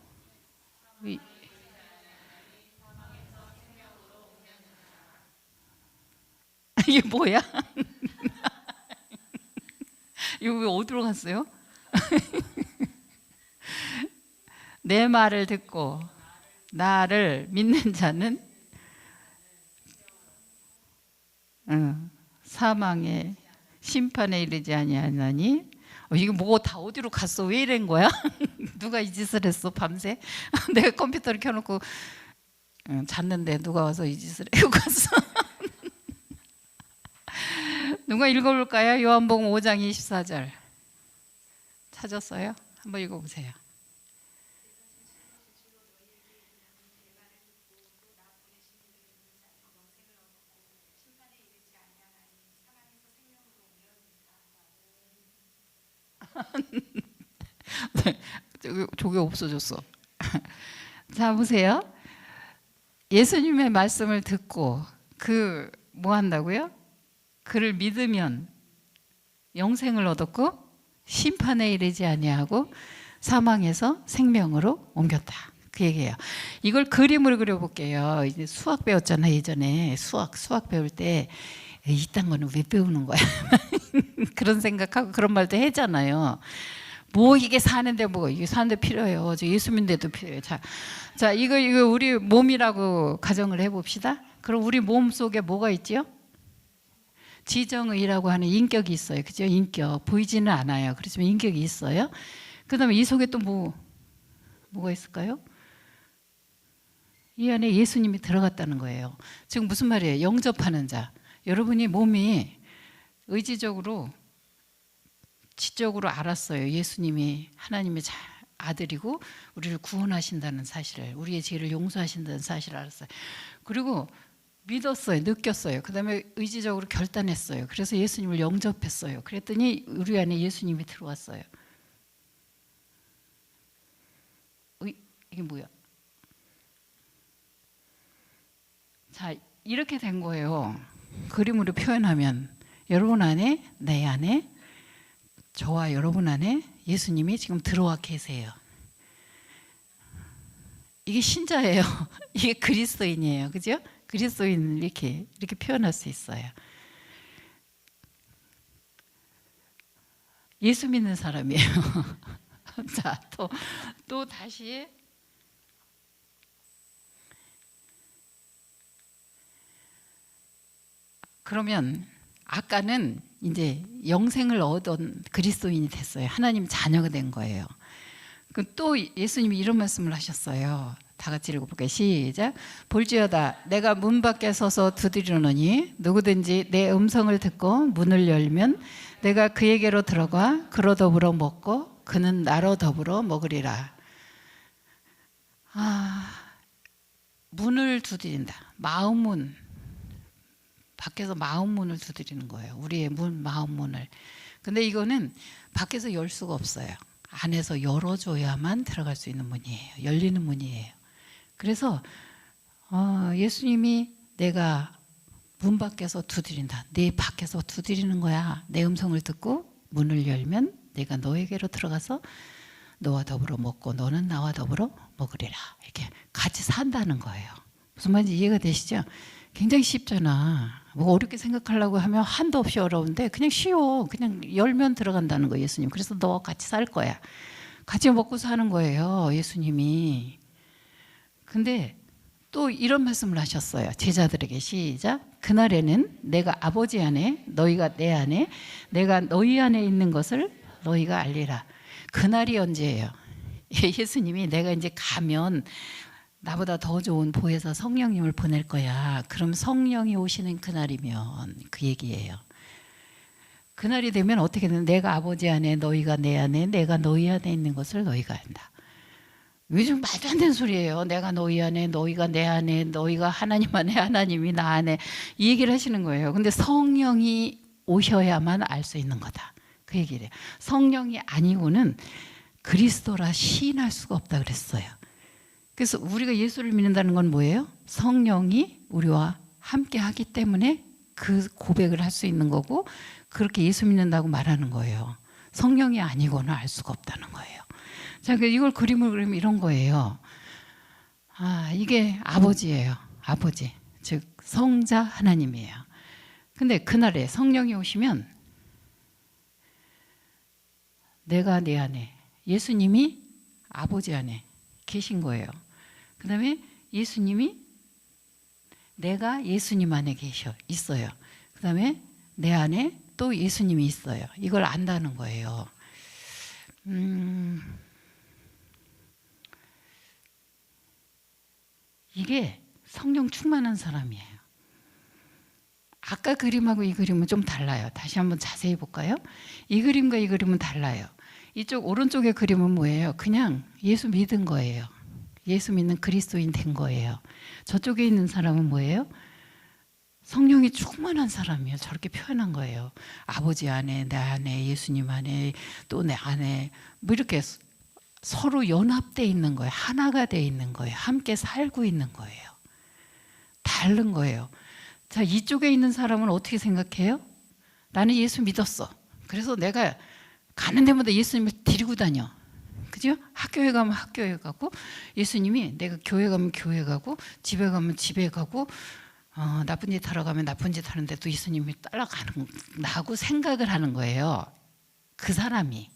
이게 뭐야? 이거 왜 어디로 갔어요? 내 말을 듣고 나를 믿는 자는 사망의 심판에 이르지 아니하나니. 이게 뭐 다 어디로 갔어? 왜 이런 거야? 누가 이 짓을 했어 밤새? 내가 컴퓨터를 켜놓고 잤는데 누가 와서 이 짓을 해고 갔어. 누가 읽어볼까요? 요한복음 5장 24절 찾았어요? 한번 읽어보세요. 저게 없어졌어. 자, 보세요. 예수님의 말씀을 듣고 뭐 한다고요? 그를 믿으면 영생을 얻었고 심판에 이르지 아니하고 사망에서 생명으로 옮겼다. 그 얘기예요. 이걸 그림으로 그려볼게요. 이제 수학 배웠잖아요. 예전에 수학 배울 때 이딴 거는 왜 배우는 거야? 그런 생각하고 그런 말도 했잖아요. 뭐 이게 사는데 이게 사는데 필요해요. 저 예수 믿는데도 필요해요. 자, 이거 우리 몸이라고 가정을 해봅시다. 그럼 우리 몸 속에 뭐가 있지요? 지정의라고 하는 인격이 있어요. 그죠? 인격. 보이지는 않아요. 그렇지만 인격이 있어요. 그 다음에 이 속에 또 뭐가 있을까요? 이 안에 예수님이 들어갔다는 거예요. 지금 무슨 말이에요? 영접하는 자. 여러분이 몸이 의지적으로 지적으로 알았어요. 예수님이 하나님의 아들이고 우리를 구원하신다는 사실을, 우리의 죄를 용서하신다는 사실을 알았어요. 그리고 믿었어요. 느꼈어요. 그 다음에 의지적으로 결단했어요. 그래서 예수님을 영접했어요. 그랬더니 우리 안에 예수님이 들어왔어요. 이게 뭐야? 자, 이렇게 된 거예요. 그림으로 표현하면 여러분 안에, 내 안에, 저와 여러분 안에 예수님이 지금 들어와 계세요. 이게 신자예요. 이게 그리스도인이에요. 그죠? 그리스도인을 이렇게 표현할 수 있어요. 예수 믿는 사람이에요. 자, 또 다시 그러면 아까는 이제 영생을 얻은 그리스도인이 됐어요. 하나님 자녀가 된 거예요. 또 예수님이 이런 말씀을 하셨어요. 다 같이 읽어볼까요? 시작. 볼지어다 내가 문 밖에 서서 두드리노니 누구든지 내 음성을 듣고 문을 열면 내가 그에게로 들어가 그로 더불어 먹고 그는 나로 더불어 먹으리라. 문을 두드린다. 마음문. 밖에서 마음문을 두드리는 거예요. 우리의 마음문을. 근데 이거는 밖에서 열 수가 없어요. 안에서 열어줘야만 들어갈 수 있는 문이에요. 열리는 문이에요. 그래서 예수님이 내가 문 밖에서 두드린다. 내 밖에서 두드리는 거야. 내 음성을 듣고 문을 열면 내가 너에게로 들어가서 너와 더불어 먹고 너는 나와 더불어 먹으리라. 이렇게 같이 산다는 거예요. 무슨 말인지 이해가 되시죠? 굉장히 쉽잖아. 뭐 어렵게 생각하려고 하면 한도 없이 어려운데 그냥 쉬워. 그냥 열면 들어간다는 거예요, 예수님. 그래서 너와 같이 살 거야. 같이 먹고 사는 거예요, 예수님이. 근데 또 이런 말씀을 하셨어요. 제자들에게 시작. 그날에는 내가 아버지 안에 너희가 내 안에 내가 너희 안에 있는 것을 너희가 알리라. 그날이 언제예요? 예수님이 내가 이제 가면 나보다 더 좋은 보혜사 성령님을 보낼 거야. 그럼 성령이 오시는 그날이면 그 얘기예요. 그날이 되면 어떻게 되는? 내가 아버지 안에 너희가 내 안에 내가 너희 안에 있는 것을 너희가 안다. 요즘 말도 안 되는 소리예요. 내가 너희 안에 너희가 내 안에 너희가 하나님 안에 하나님이 나 안에 이 얘기를 하시는 거예요. 근데 성령이 오셔야만 알 수 있는 거다. 그 얘기를 해요. 성령이 아니고는 그리스도라 시인할 수가 없다 그랬어요. 그래서 우리가 예수를 믿는다는 건 뭐예요? 성령이 우리와 함께 하기 때문에 그 고백을 할 수 있는 거고 그렇게 예수 믿는다고 말하는 거예요. 성령이 아니고는 알 수가 없다는 거예요. 자, 이걸 그림을 그리면 이런 거예요. 이게 아버지예요. 아버지. 즉 성자 하나님이에요. 근데 그날에 성령이 오시면 내가 내 안에 예수님이 아버지 안에 계신 거예요. 그 다음에 예수님이 내가 예수님 안에 있어요. 그 다음에 내 안에 또 예수님이 있어요. 이걸 안다는 거예요. 이게 성령 충만한 사람이에요. 아까 그림하고 이 그림은 좀 달라요. 다시 한번 자세히 볼까요? 이 그림과 이 그림은 달라요. 이쪽 오른쪽의 그림은 뭐예요? 그냥 예수 믿은 거예요. 예수 믿는 그리스도인 된 거예요. 저쪽에 있는 사람은 뭐예요? 성령이 충만한 사람이에요. 저렇게 표현한 거예요. 아버지 안에, 내 안에, 예수님 안에, 또 내 안에 뭐 이렇게 서로 연합되어 있는 거예요. 하나가 되어 있는 거예요. 함께 살고 있는 거예요. 다른 거예요. 자, 이쪽에 있는 사람은 어떻게 생각해요? 나는 예수 믿었어. 그래서 내가 가는 데마다 예수님을 데리고 다녀. 그죠? 학교에 가면 학교에 가고 예수님이 내가 교회 가면 교회 가고 집에 가면 집에 가고 나쁜 짓 하러 가면 나쁜 짓 하는데 또 예수님이 따라가는 나고 생각을 하는 거예요. 그 사람이.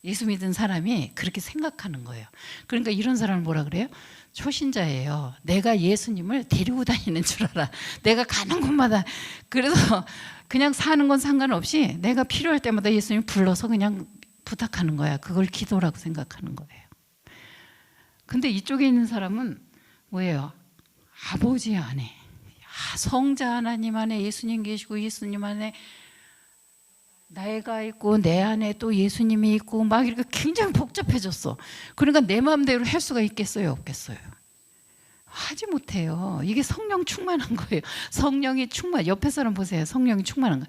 예수 믿은 사람이 그렇게 생각하는 거예요. 그러니까 이런 사람을 뭐라 그래요? 초신자예요. 내가 예수님을 데리고 다니는 줄 알아. 내가 가는 곳마다. 그래서 그냥 사는 건 상관없이 내가 필요할 때마다 예수님 불러서 그냥 부탁하는 거야. 그걸 기도라고 생각하는 거예요. 근데 이쪽에 있는 사람은 뭐예요? 아버지 안에, 성자 하나님 안에 예수님 계시고 예수님 안에 내가 있고 내 안에 또 예수님이 있고 막 이렇게 굉장히 복잡해졌어. 그러니까 내 마음대로 할 수가 있겠어요? 없겠어요? 하지 못해요. 이게 성령 충만한 거예요. 성령이 옆에 사람 보세요. 성령이 충만한 거.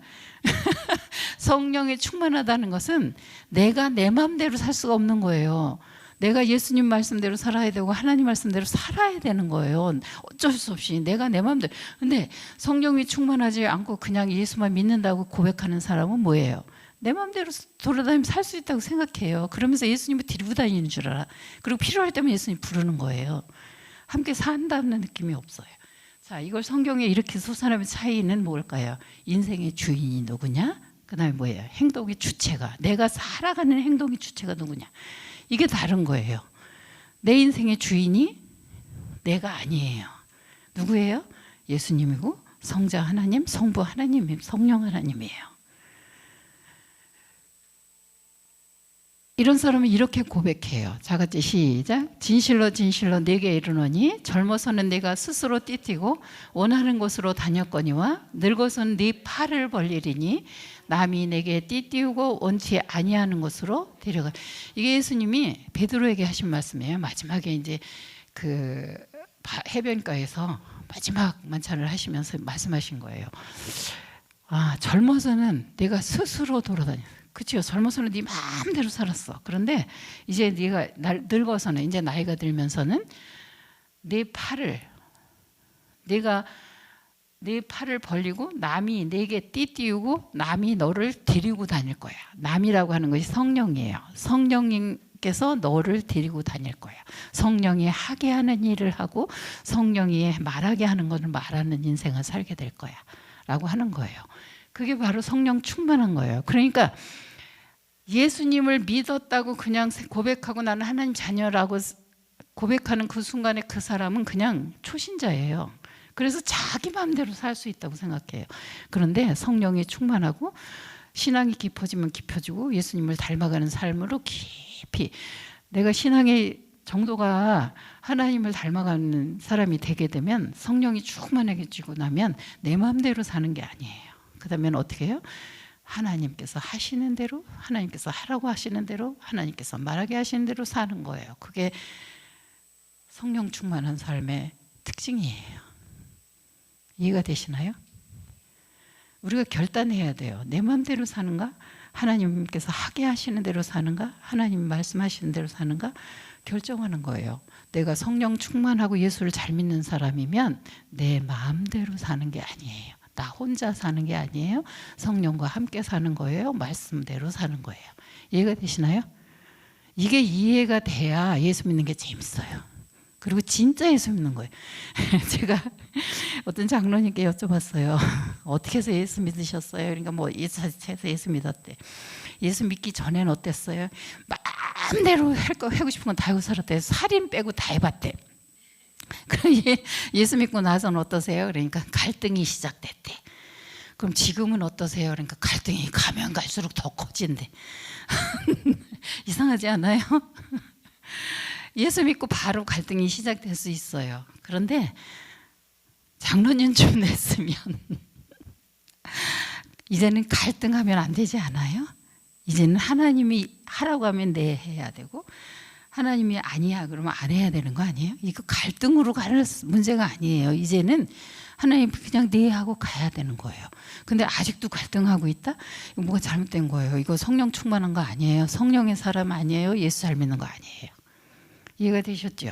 성령이 충만하다는 것은 내가 내 마음대로 살 수가 없는 거예요. 내가 예수님 말씀대로 살아야 되고 하나님 말씀대로 살아야 되는 거예요. 어쩔 수 없이 내가 내 마음대로. 근데 성령이 충만하지 않고 그냥 예수만 믿는다고 고백하는 사람은 뭐예요? 내 마음대로 돌아다니면 살 수 있다고 생각해요. 그러면서 예수님을 데리고 다니는 줄 알아. 그리고 필요할 때면 예수님 부르는 거예요. 함께 산다는 느낌이 없어요. 자, 이걸 성경에 이렇게 두 사람의 차이는 뭘까요? 인생의 주인이 누구냐? 그 다음에 뭐예요? 행동의 주체가, 내가 살아가는 행동의 주체가 누구냐? 이게 다른 거예요. 내 인생의 주인이 내가 아니에요. 누구예요? 예수님이고 성자 하나님, 성부 하나님, 성령 하나님이에요. 이런 사람은 이렇게 고백해요. 자, 같이 시작. 진실로 진실로 내게 이르노니 젊어서는 내가 스스로 띠뛰고 원하는 곳으로 다녔거니와 늙어서는 네 팔을 벌리리니 남이 내게 띠띠우고 원치 아니하는 곳으로 데려가. 이게 예수님이 베드로에게 하신 말씀이에요. 마지막에 이제 그 해변가에서 마지막 만찬을 하시면서 말씀하신 거예요. 아, 젊어서는 내가 스스로 돌아다녔어. 그치요? 젊어서는 네 마음대로 살았어. 그런데 이제 네가 늙어서는, 이제 나이가 들면서는 내가 네 팔을 벌리고 남이 내게 띠띠우고 남이 너를 데리고 다닐 거야. 남이라고 하는 것이 성령이에요. 성령님께서 너를 데리고 다닐 거야. 성령이 하게 하는 일을 하고 성령이 말하게 하는 것을 말하는 인생을 살게 될 거야 라고 하는 거예요. 그게 바로 성령 충만한 거예요. 그러니까 예수님을 믿었다고 그냥 고백하고 나는 하나님 자녀라고 고백하는 그 순간에 그 사람은 그냥 초신자예요. 그래서 자기 마음대로 살 수 있다고 생각해요. 그런데 성령이 충만하고 신앙이 깊어지면 깊어지고 예수님을 닮아가는 삶으로 깊이, 내가 신앙의 정도가 하나님을 닮아가는 사람이 되게 되면, 성령이 충만해지고 나면 내 마음대로 사는 게 아니에요. 그 다음엔 어떻게 해요? 하나님께서 하시는 대로, 하나님께서 하라고 하시는 대로, 하나님께서 말하게 하시는 대로 사는 거예요. 그게 성령 충만한 삶의 특징이에요. 이해가 되시나요? 우리가 결단해야 돼요. 내 마음대로 사는가? 하나님께서 하게 하시는 대로 사는가? 하나님 말씀하시는 대로 사는가? 결정하는 거예요. 내가 성령 충만하고 예수를 잘 믿는 사람이면 내 마음대로 사는 게 아니에요. 나 혼자 사는 게 아니에요. 성령과 함께 사는 거예요. 말씀대로 사는 거예요. 이해가 되시나요? 이게 이해가 돼야 예수 믿는 게 재밌어요. 그리고 진짜 예수 믿는 거예요. 제가 어떤 장로님께 여쭤봤어요. 어떻게 해서 예수 믿으셨어요? 그러니까 뭐 예수 믿었대. 예수 믿기 전에는 어땠어요? 마음대로 하고 싶은 건 다 하고 살았대. 살인 빼고 다 해봤대. 그럼 예수 믿고 나서는 어떠세요? 그러니까 갈등이 시작됐대. 그럼 지금은 어떠세요? 그러니까 갈등이 가면 갈수록 더 커진대. 이상하지 않아요? 예수 믿고 바로 갈등이 시작될 수 있어요. 그런데 장로님쯤 됐으면 이제는 갈등하면 안 되지 않아요? 이제는 하나님이 하라고 하면 네 해야 되고, 하나님이 아니야 그러면 안 해야 되는 거 아니에요? 이거 갈등으로 가는 문제가 아니에요. 이제는 하나님 그냥 네 하고 가야 되는 거예요. 근데 아직도 갈등하고 있다? 이거 뭐가 잘못된 거예요. 이거 성령 충만한 거 아니에요. 성령의 사람 아니에요. 예수 잘 믿는 거 아니에요. 이해가 되셨죠?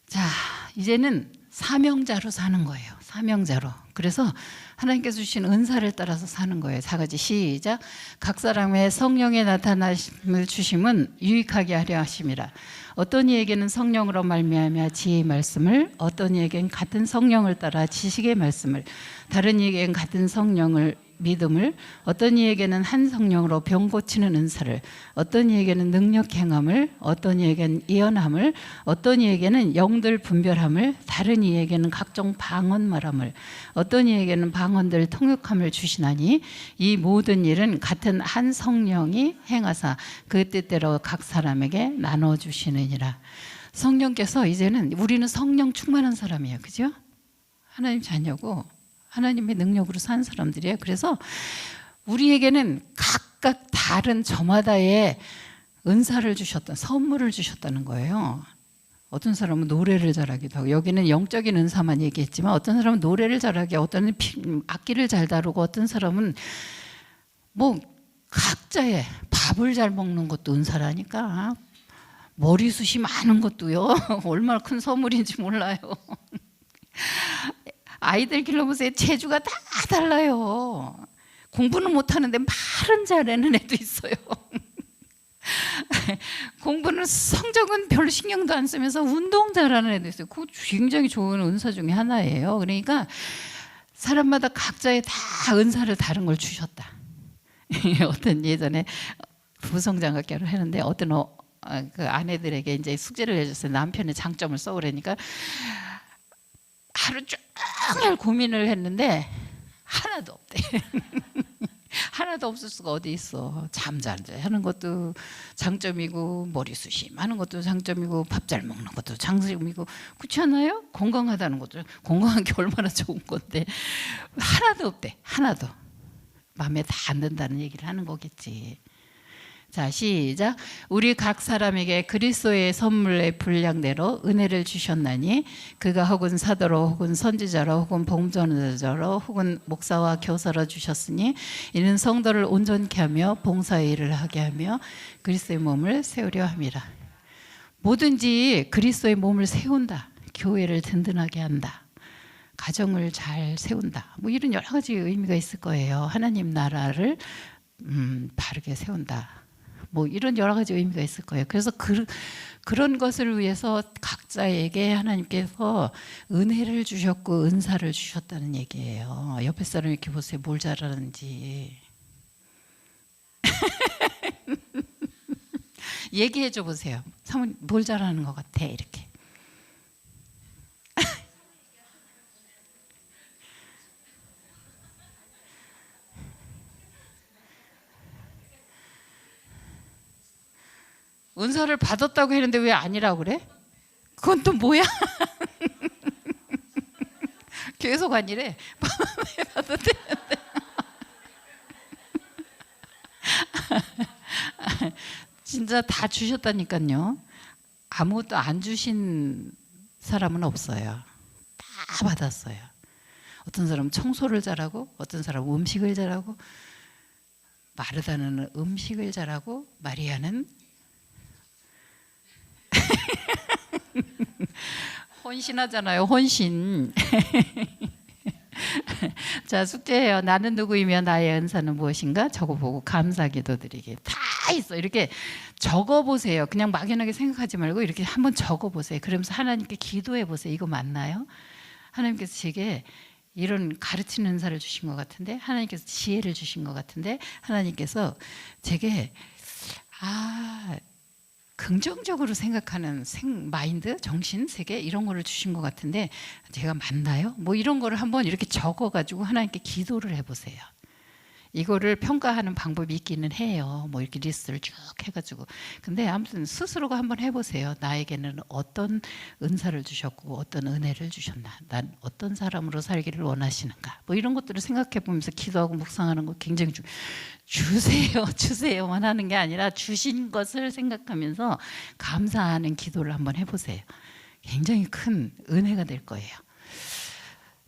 자, 이제는 사명자로 사는 거예요. 사명자로. 그래서 하나님께서 주신 은사를 따라서 사는 거예요. 다 같이 시작. 각 사람의 성령의 나타나심을 주심은 유익하게 하려 하심이라. 어떤 이에게는 성령으로 말미암아 지혜의 말씀을, 어떤 이에게는 같은 성령을 따라 지식의 말씀을, 다른 이에게는 같은 성령을 믿음을, 어떤 이에게는 한 성령으로 병 고치는 은사를, 어떤 이에게는 능력 행함을, 어떤 이에게는 예언함을, 어떤 이에게는 영들 분별함을, 다른 이에게는 각종 방언 말함을, 어떤 이에게는 방언들 통역함을 주시나니 이 모든 일은 같은 한 성령이 행하사 그 뜻대로 각 사람에게 나눠 주시느니라. 성령께서 이제는, 우리는 성령 충만한 사람이에요. 그죠? 하나님 자녀고 하나님의 능력으로 산 사람들이에요. 그래서 우리에게는 각각 다른 저마다의 은사를 주셨다, 선물을 주셨다는 거예요. 어떤 사람은 노래를 잘하기도 하고, 여기는 영적인 은사만 얘기했지만 어떤 사람은 노래를 잘하게, 어떤 악기를 잘 다루고, 어떤 사람은 뭐 각자의, 밥을 잘 먹는 것도 은사라니까. 머리숱이 많은 것도요. 얼마나 큰 선물인지 몰라요. 아이들 길러보세요. 재주가 다 달라요. 공부는 못하는데 말은 잘하는 애도 있어요. 공부는, 성적은 별로 신경도 안 쓰면서 운동 잘하는 애도 있어요. 그거 굉장히 좋은 은사 중에 하나예요. 그러니까 사람마다 각자의 다 은사를 다른 걸 주셨다. 어떤 예전에 부성장학교를 했는데 어떤 그 아내들에게 이제 숙제를 해줬어요. 남편의 장점을 써오라니까 하루 종일 고민을 했는데 하나도 없대. 하나도 없을 수가 어디 있어. 잠 잘 하는 것도 장점이고, 머리숱이 많은 것도 장점이고, 밥 잘 먹는 것도 장점이고, 그렇지 않아요? 건강하다는 것도, 건강한 게 얼마나 좋은 건데 하나도 없대. 하나도. 마음에 다 안 든다는 얘기를 하는 거겠지. 자, 시작. 우리 각 사람에게 그리스도의 선물의 분량대로 은혜를 주셨나니 그가 혹은 사도로, 혹은 선지자로, 혹은 복음 전도자로, 혹은 목사와 교사로 주셨으니 이는 성도를 온전케 하며 봉사의 일을 하게 하며 그리스도의 몸을 세우려 함이라. 뭐든지 그리스도의 몸을 세운다. 교회를 든든하게 한다. 가정을 잘 세운다. 뭐 이런 여러 가지 의미가 있을 거예요. 하나님 나라를 바르게 세운다. 뭐 이런 여러 가지 의미가 있을 거예요. 그래서 그런 것을 위해서 각자에게 하나님께서 은혜를 주셨고 은사를 주셨다는 얘기예요. 옆에 사람 이렇게 보세요. 뭘 잘하는지. 얘기해 줘 보세요. 사모님 뭘 잘하는 것 같아? 이렇게. 은사를 받았다고 했는데 왜 아니라고 그래? 그건 또 뭐야? 계속 아니래. 받았대는데. 진짜 다 주셨다니까요. 아무것도 안 주신 사람은 없어요. 다 받았어요. 어떤 사람은 청소를 잘하고, 어떤 사람은 음식을 잘하고, 마르다는 음식을 잘하고, 마리아는 헌신하잖아요. 헌신. 자, 숙제해요. 나는 누구이며 나의 은사는 무엇인가? 적어보고 감사기도 드리게. 다 있어. 이렇게 적어보세요. 그냥 막연하게 생각하지 말고 이렇게 한번 적어보세요. 그러면서 하나님께 기도해보세요. 이거 맞나요? 하나님께서 제게 이런 가르치는 은사를 주신 것 같은데, 하나님께서 지혜를 주신 것 같은데, 하나님께서 제게 긍정적으로 생각하는 마인드, 정신, 세계 이런 거를 주신 것 같은데 제가 맞나요? 뭐 이런 거를 한번 이렇게 적어가지고 하나님께 기도를 해보세요. 이거를 평가하는 방법이 있기는 해요. 뭐 이렇게 리스트를 쭉 해가지고. 근데 아무튼 스스로가 한번 해보세요. 나에게는 어떤 은사를 주셨고 어떤 은혜를 주셨나, 난 어떤 사람으로 살기를 원하시는가, 뭐 이런 것들을 생각해 보면서 기도하고 묵상하는 거 굉장히 주세요만 하는 게 아니라 주신 것을 생각하면서 감사하는 기도를 한번 해보세요. 굉장히 큰 은혜가 될 거예요.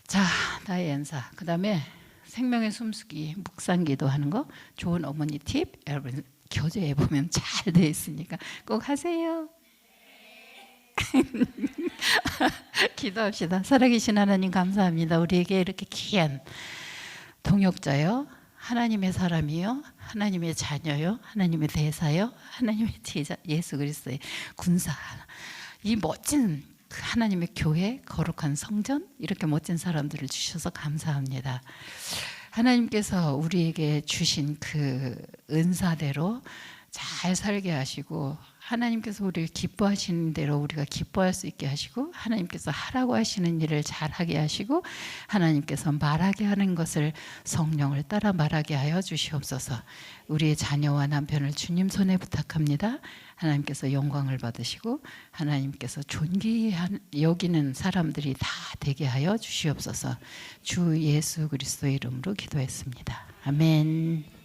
자, 나의 은사. 그 다음에 생명의 숨쉬기 묵상기도 하는 거, 좋은 어머니 팁 여러분 교재에 보면 잘 돼 있으니까 꼭 하세요. 기도합시다. 살아계신 하나님 감사합니다. 우리에게 이렇게 귀한 동역자요, 하나님의 사람이요, 하나님의 자녀요, 하나님의 대사요, 하나님의 제자 예수 그리스도의 군사, 이 멋진 하나님의 교회, 거룩한 성전, 이렇게 멋진 사람들을 주셔서 감사합니다. 하나님께서 우리에게 주신 그 은사대로 잘 살게 하시고, 하나님께서 우리를 기뻐하시는 대로 우리가 기뻐할 수 있게 하시고, 하나님께서 하라고 하시는 일을 잘하게 하시고, 하나님께서 말하게 하는 것을 성령을 따라 말하게 하여 주시옵소서. 우리의 자녀와 남편을 주님 손에 부탁합니다. 하나님께서 영광을 받으시고 하나님께서 존귀 여기는 사람들이 다 되게 하여 주시옵소서. 주 예수 그리스도의 이름으로 기도했습니다. 아멘.